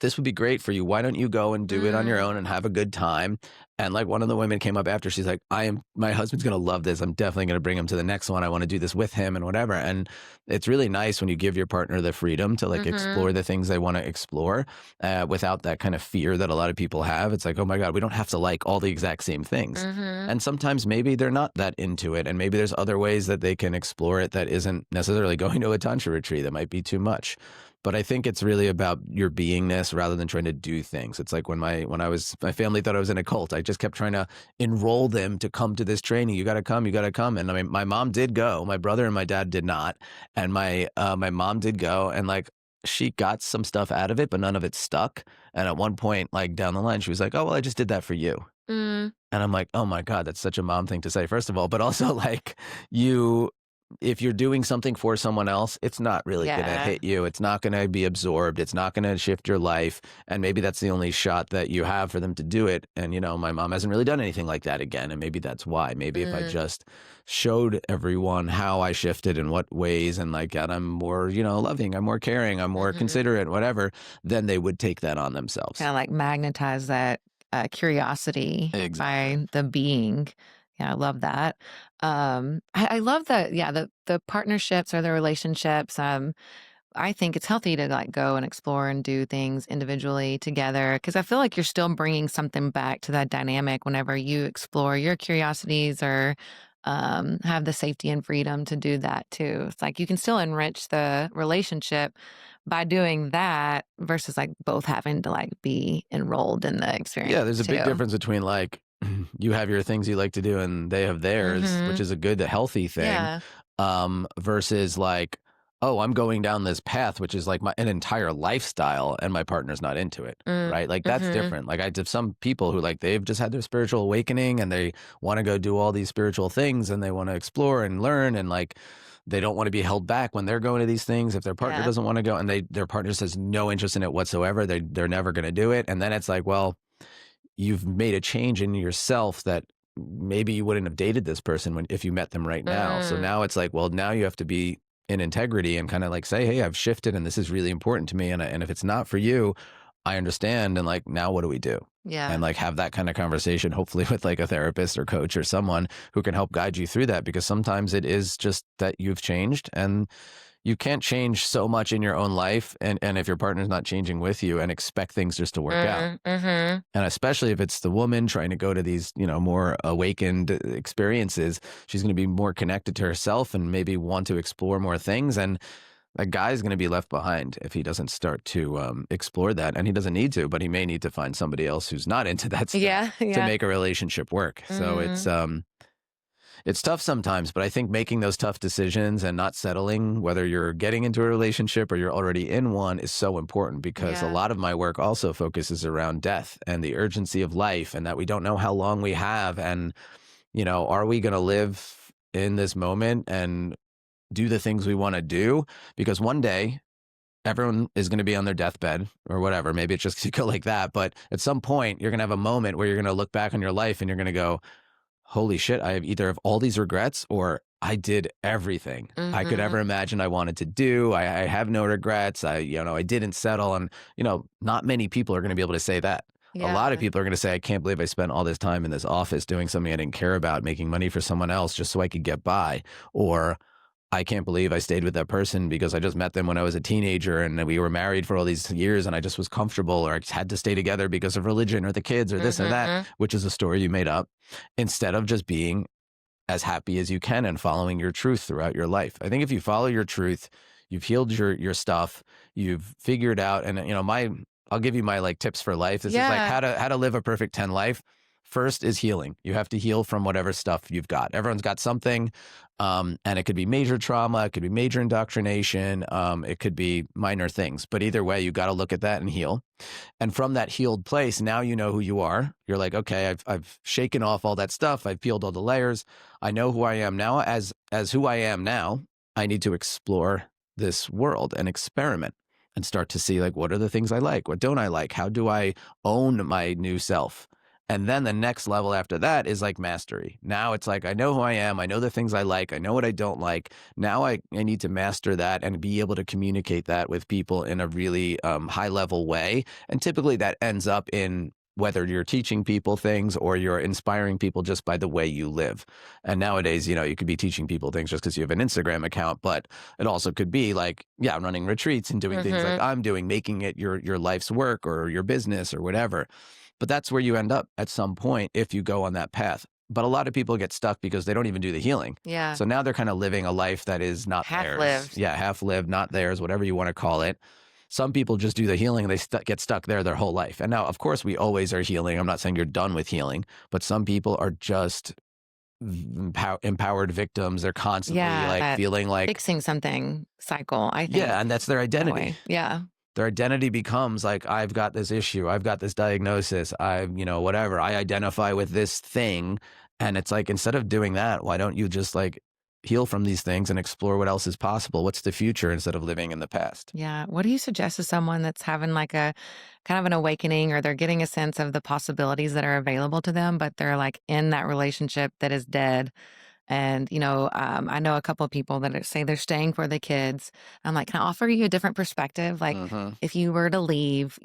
S2: This would be great for you. Why don't you go and do it on your
S1: mm,
S2: own and have a good time? And like one of the women came up after, she's like, my husband's going to love this. I'm definitely going to bring him to the next one. I want to do this with him and whatever. And it's really nice when you give your partner the freedom to like
S1: mhm,
S2: explore the things they want to explore, without that kind of fear that a lot of people have. It's like, oh my God, we don't have to like all the exact same things.
S1: mhm,
S2: And sometimes maybe they're not that into it. And maybe there's other ways that they can explore it that isn't necessarily going to a tantra retreat. That might be too much. But I think it's really about your beingness rather than trying to do things. It's like when my family thought I was in a cult. I just kept trying to enroll them to come to this training. You got to come. You got to come. And I mean, my mom did go. My brother and my dad did not. And my mom did go. And like she got some stuff out of it, but none of it stuck. And at one point, like down the line, she was like, "Oh well, I just did that for you."
S1: mm,
S2: And I'm like, "Oh my God, that's such a mom thing to say." First of all, but also like you if you're doing something for someone else, it's not really going to
S1: Yeah.
S2: hit you. It's not going to be absorbed. It's not going to shift your life. And maybe that's the only shot that you have for them to do it. And, my mom hasn't really done anything like that again. And maybe that's why. Maybe if I
S1: Mm,
S2: just showed everyone how I shifted in what ways and and I'm more, loving, I'm more caring, I'm more
S1: mhm.
S2: considerate, whatever, then they would take that on themselves.
S1: Kinda, like, magnetize that, curiosity
S2: Exactly.
S1: by the being. Yeah, I love that. I love the yeah, the partnerships or the relationships, I think it's healthy to, like, go and explore and do things individually together because I feel like you're still bringing something back to that dynamic whenever you explore your curiosities or, have the safety and freedom to do that too. It's like you can still enrich the relationship by doing that versus, like, both having to, like, be enrolled in the
S2: Yeah,
S1: experience
S2: there's a big
S1: too.
S2: difference between you have your things you like to do and they have theirs, which
S1: Mhm.
S2: is a good, healthy thing,
S1: Yeah.
S2: versus oh, I'm going down this path, which is like an entire lifestyle, and my partner's not into it,
S1: Mm.
S2: right? Like that's
S1: Mhm.
S2: different. Like I have some people who they've just had their spiritual awakening and they want to go do all these spiritual things and they want to explore and learn and they don't want to be held back when they're going to these things. If their partner
S1: Yeah.
S2: doesn't want to go and their partner has no interest in it whatsoever, they're never going to do it. And then it's like, well, you've made a change in yourself that maybe you wouldn't have dated this person if you met them right now. So
S1: Mm.
S2: now it's like, well, now you have to be in integrity and kind of say, hey, I've shifted and this is really important to me. And if it's not for you, I understand. And now what do we do? And
S1: Yeah.
S2: have that kind of conversation, hopefully with a therapist or coach or someone who can help guide you through that, because sometimes it is just that you've changed and you can't change so much in your own life. And if your partner's not changing with you and expect things just to work out.
S1: Mm, mhm.
S2: And especially if it's the woman trying to go to these, more awakened experiences, she's going to be more connected to herself and maybe want to explore more things. And a guy's going to be left behind if he doesn't start to explore that. And he doesn't need to, but he may need to find somebody else who's not into that stuff
S1: Yeah,
S2: to
S1: yeah.
S2: make a relationship work. So
S1: Mhm.
S2: it's tough sometimes, but I think making those tough decisions and not settling, whether you're getting into a relationship or you're already in one, is so important, because a
S1: Yeah.
S2: lot of my work also focuses around death and the urgency of life and that we don't know how long we have. And, are we going to live in this moment and do the things we want to do? Because one day everyone is going to be on their deathbed or whatever. Maybe it's just to go like that. But at some point, you're going to have a moment where you're going to look back on your life and you're going to go, holy shit, I have either of all these regrets or I did everything I could ever
S1: Mhm.
S2: imagine I wanted to do. I have no regrets. I didn't settle. And, not many people are going to be able to say that. A lot of
S1: Yeah.
S2: people are going to say, I can't believe I spent all this time in this office doing something I didn't care about, making money for someone else just so I could get by. Or I can't believe I stayed with that person because I just met them when I was a teenager and we were married for all these years and I just was comfortable, or I had to stay together because of religion or the kids or this or that,
S1: Mhm.
S2: which is a story you made up, instead of just being as happy as you can and following your truth throughout your life. I think if you follow your truth, you've healed your stuff, you've figured out, and I'll give you my tips for life. This is
S1: Yeah.
S2: how to live a perfect 10 life. First is healing. You have to heal from whatever stuff you've got. Everyone's got something, and it could be major trauma, it could be major indoctrination, it could be minor things. But either way, you got to look at that and heal. And from that healed place, now you know who you are. You're like, okay, I've shaken off all that stuff. I've peeled all the layers. I know who I am now. As who I am now, I need to explore this world and experiment and start to see what are the things I like? What don't I like? How do I own my new self? And then the next level after that is mastery. Now it's I know who I am. I know the things I like. I know what I don't like. Now I need to master that and be able to communicate that with people in a really high level way. And typically that ends up in whether you're teaching people things or you're inspiring people just by the way you live. And nowadays, you could be teaching people things just because you have an Instagram account, but it also could be running retreats and doing things like
S1: Mhm.
S2: I'm doing, making it your life's work or your business or whatever. But that's where you end up at some point if you go on that path. But a lot of people get stuck because they don't even do the healing.
S1: Yeah.
S2: So now they're kind of living a life that is not
S1: Half
S2: theirs.
S1: lived.
S2: Yeah, half lived, not theirs, whatever you want to call it. Some people just do the healing and they get stuck there their whole life. And now, of course, we always are healing. I'm not saying you're done with healing, but some people are just empowered victims. They're constantly
S1: Yeah, that
S2: feeling
S1: fixing something cycle, I think,
S2: yeah, and that's their
S1: that
S2: identity.
S1: way. Yeah.
S2: Their identity becomes I've got this issue, I've got this diagnosis, whatever, I identify with this thing. And it's instead of doing that, why don't you just heal from these things and explore what else is possible. What's the future instead of living in the past?
S1: Yeah. What do you suggest to someone that's having like a kind of an awakening, or they're getting a sense of the possibilities that are available to them, but they're like in that relationship that is dead? And, I know a couple of people that say they're staying for the kids. I'm like, can I offer you a different perspective? Like,
S2: Hmm.
S1: if you were to leave,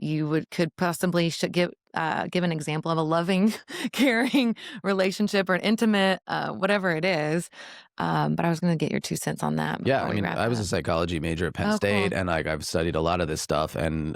S1: could possibly should give an example of a loving, caring relationship, or an intimate, whatever it is. But I was going to get your 2 cents on that
S2: Yeah,
S1: before
S2: I
S1: we
S2: mean,
S1: wrap
S2: I was a
S1: up.
S2: psychology major at Penn
S1: Oh,
S2: State,
S1: cool.
S2: and like I've studied a lot of this stuff, and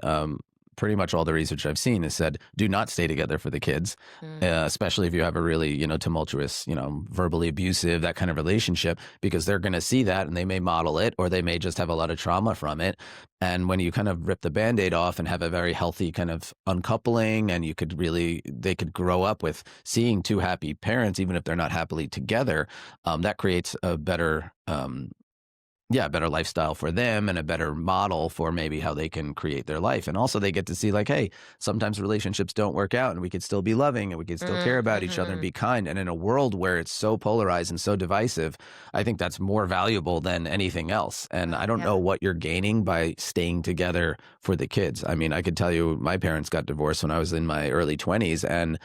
S2: pretty much all the research I've seen has said do not stay together for the kids,
S1: Mm,
S2: especially if you have a really tumultuous, verbally abusive, that kind of relationship, because they're going to see that and they may model it, or they may just have a lot of trauma from it. And when you kind of rip the Band-Aid off and have a very healthy kind of uncoupling, and they could grow up with seeing two happy parents, even if they're not happily together, that creates a better yeah, a better lifestyle for them and a better model for maybe how they can create their life. And also they get to see like, hey, sometimes relationships don't work out and we could still be loving and we could still care about each other and
S1: mm-hmm.
S2: be kind. And in a world where it's so polarized and so divisive, I think that's more valuable than anything else. And I don't know
S1: Yeah.
S2: what you're gaining by staying together for the kids. I mean, I could tell you my parents got divorced when I was in my early 20s, and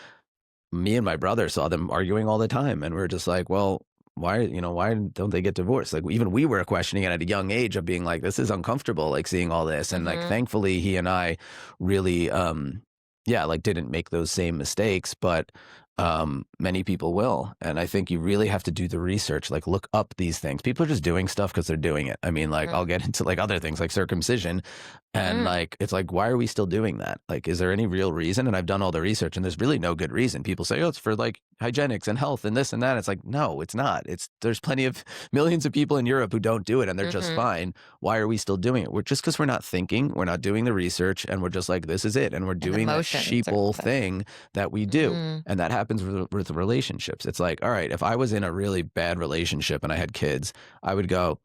S2: me and my brother saw them arguing all the time, and we are just like, well, why don't they get divorced? Like, even we were questioning it at a young age of being like, this is uncomfortable, like seeing all this. And like,
S1: Mm-hmm.
S2: thankfully he and I really, yeah, like didn't make those same mistakes, but many people will. And I think you really have to do the research, like look up these things. People are just doing stuff because they're doing it. I mean, like I'll get into like other things like circumcision, and
S1: Mm-hmm.
S2: like, it's like, why are we still doing that? Like, is there any real reason? And I've done all the research and there's really no good reason. People say, oh, it's for like hygienics and health and this and that. It's like, no, it's not. There's plenty of millions of people in Europe who don't do it and they're just
S1: Mm-hmm.
S2: fine. Why are we still doing it? We're just because we're not thinking, we're not doing the research, and we're just like, this is it. And we're
S1: And
S2: doing that
S1: emotions or
S2: sheeple
S1: whatever.
S2: thing that we do.
S1: Mm,
S2: And that happens with relationships. It's like, all right, if I was in a really bad relationship and I had kids, I would go,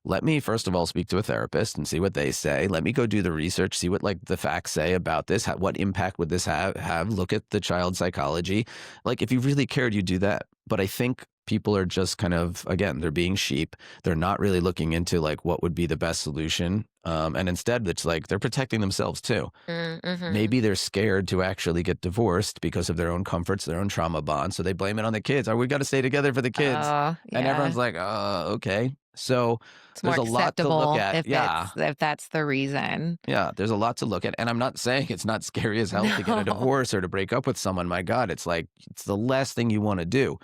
S2: let me first of all speak to a therapist and see what they say. Let me go do the research, see what like the facts say about this. What impact would this have? Look at the child psychology. Like, if you really cared, you do that. But I think people are just kind of, again, they're being sheep. They're not really looking into like what would be the best solution. And instead, it's like they're protecting themselves too.
S1: mm-hmm.
S2: Maybe they're scared to actually get divorced because of their own comforts, their own trauma bond. So they blame it on the kids. Oh, we got to stay together for the kids.
S1: Oh,
S2: And everyone's
S1: yeah.
S2: like, okay. So
S1: It's more
S2: there's a lot to look
S1: acceptable
S2: at. Yeah.
S1: if that's the reason.
S2: Yeah. There's a lot to look at. And I'm not saying it's not scary as hell to get a
S1: No.
S2: divorce or to break up with someone. My God, it's like, it's the last thing you want to do.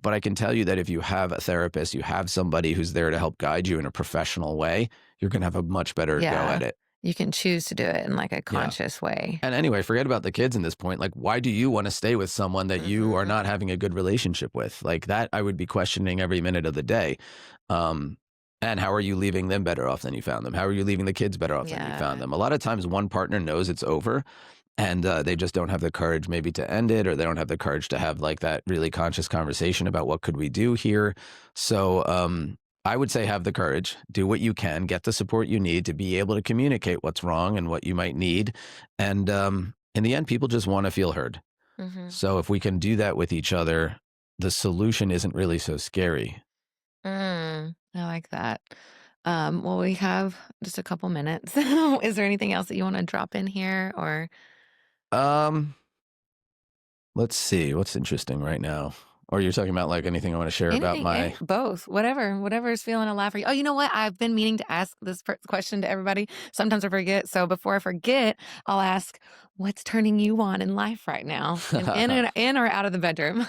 S2: But I can tell you that if you have a therapist, you have somebody who's there to help guide you in a professional way, you're going to have a much better go
S1: Yeah.
S2: at it.
S1: You can choose to do it in like a
S2: Yeah.
S1: conscious way.
S2: And anyway, forget about the kids in this point. Like, why do you want to stay with someone that you are
S1: Mhm.
S2: not having a good relationship with? Like, that I would be questioning every minute of the day. Um, and how are you leaving them better off than you found them? How are you leaving the kids better off than you found
S1: Yeah.
S2: them? A lot of times one partner knows it's over, and they just don't have the courage maybe to end it, or they don't have the courage to have like that really conscious conversation about what could we do here. So I would say have the courage, do what you can, get the support you need to be able to communicate what's wrong and what you might need. And in the end, people just want to feel heard.
S1: Mhm.
S2: So if we can do that with each other, the solution isn't really so scary.
S1: I like that. Well, we have just a couple minutes. Is there anything else that you wanna drop in here, or
S2: Um, let's see what's interesting right now. Or you're talking about like anything I want to share about
S1: anything,
S2: my.
S1: both, whatever is feeling alive for you. Oh, you know what? I've been meaning to ask this question to everybody. Sometimes I forget. So before I forget, I'll ask, what's turning you on in life right now? And in or out of the bedroom?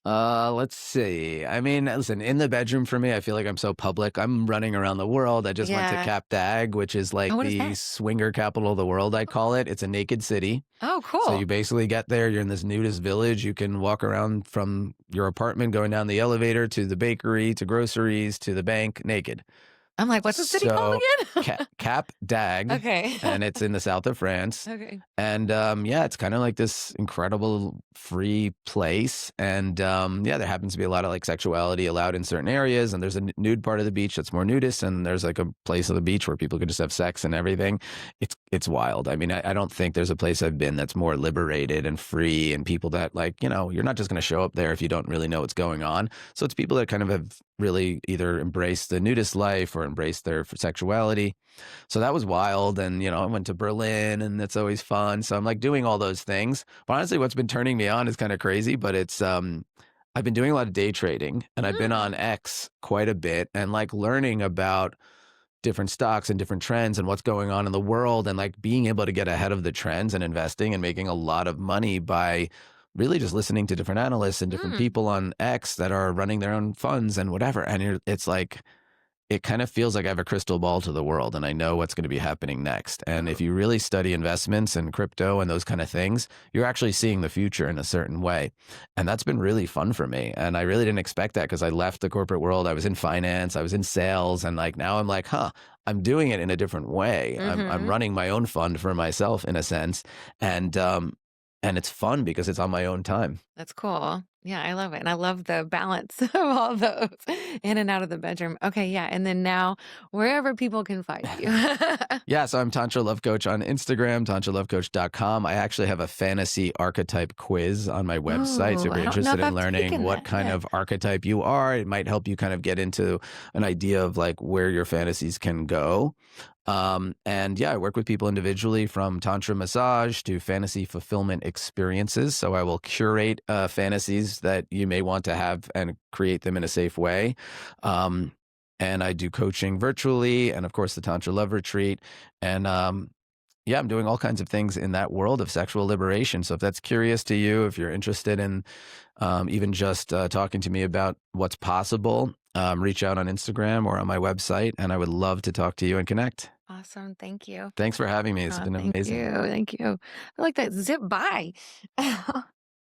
S2: Let's see. I mean, listen, in the bedroom for me, I feel like I'm so public. I'm running around the world. I just went to
S1: Yeah.
S2: Cap Dag, which is like
S1: Oh, what is
S2: the
S1: that?
S2: swinger capital of the world, I call it. It's a naked city.
S1: Oh,
S2: So
S1: cool.
S2: you basically get there, you're in this nudist village. You can walk around from your apartment, going down the elevator to the bakery, to groceries, to the bank, naked.
S1: I'm like, what's the city called
S2: So
S1: again?
S2: Cap Dag,
S1: Okay.
S2: and it's in the south of France.
S1: Okay.
S2: And yeah, it's kind of like this incredible free place. And yeah, there happens to be a lot of like sexuality allowed in certain areas. And there's a nude part of the beach that's more nudist. And there's like a place of the beach where people can just have sex and everything. It's wild. I mean, I don't think there's a place I've been that's more liberated and free, and people that like, you're not just going to show up there if you don't really know what's going on. So it's people that kind of have really either embrace the nudist life or embrace their sexuality. So that was wild. And, I went to Berlin and that's always fun. So I'm like doing all those things. But honestly, what's been turning me on is kind of crazy, but I've been doing a lot of day trading and I've been on
S1: Mm.
S2: X quite a bit and like learning about different stocks and different trends and what's going on in the world and like being able to get ahead of the trends and investing and making a lot of money by really just listening to different analysts and different
S1: Mm.
S2: people on X that are running their own funds and whatever. And it's like, it kind of feels like I have a crystal ball to the world and I know what's going to be happening next. And if
S1: Oh.
S2: you really study investments and crypto and those kind of things, you're actually seeing the future in a certain way. And that's been really fun for me. And I really didn't expect that because I left the corporate world. I was in finance, I was in sales, and like now I'm like, I'm doing it in a different way. I'm
S1: Mhm.
S2: running my own fund for myself in a sense. And it's fun because it's on my own time.
S1: That's cool. Yeah, I love it, and I love the balance of all those in and out of the bedroom. Okay, yeah, and then now wherever people can find you.
S2: Yeah, so I'm Tantra Love Coach on Instagram, tantralovecoach.com. I actually have a fantasy archetype quiz on my website. So
S1: Ooh,
S2: if
S1: I
S2: you're
S1: don't know
S2: interested
S1: if
S2: in
S1: I've
S2: learning
S1: taken
S2: what
S1: that
S2: kind
S1: yet.
S2: of archetype you are, it might help you kind of get into an idea of like where your fantasies can go. And yeah, I work with people individually from tantra massage to fantasy fulfillment experiences. So I will curate fantasies that you may want to have and create them in a safe way. Um, and I do coaching virtually, and of course the Tantra Love Retreat. And yeah, I'm doing all kinds of things in that world of sexual liberation. So if that's curious to you, if you're interested in even just talking to me about what's possible, reach out on Instagram or on my website, and I would love to talk to you and connect.
S1: Awesome, thank you.
S2: Thanks for having me. It's been
S1: Thank
S2: amazing.
S1: you, thank you. I like that zip by.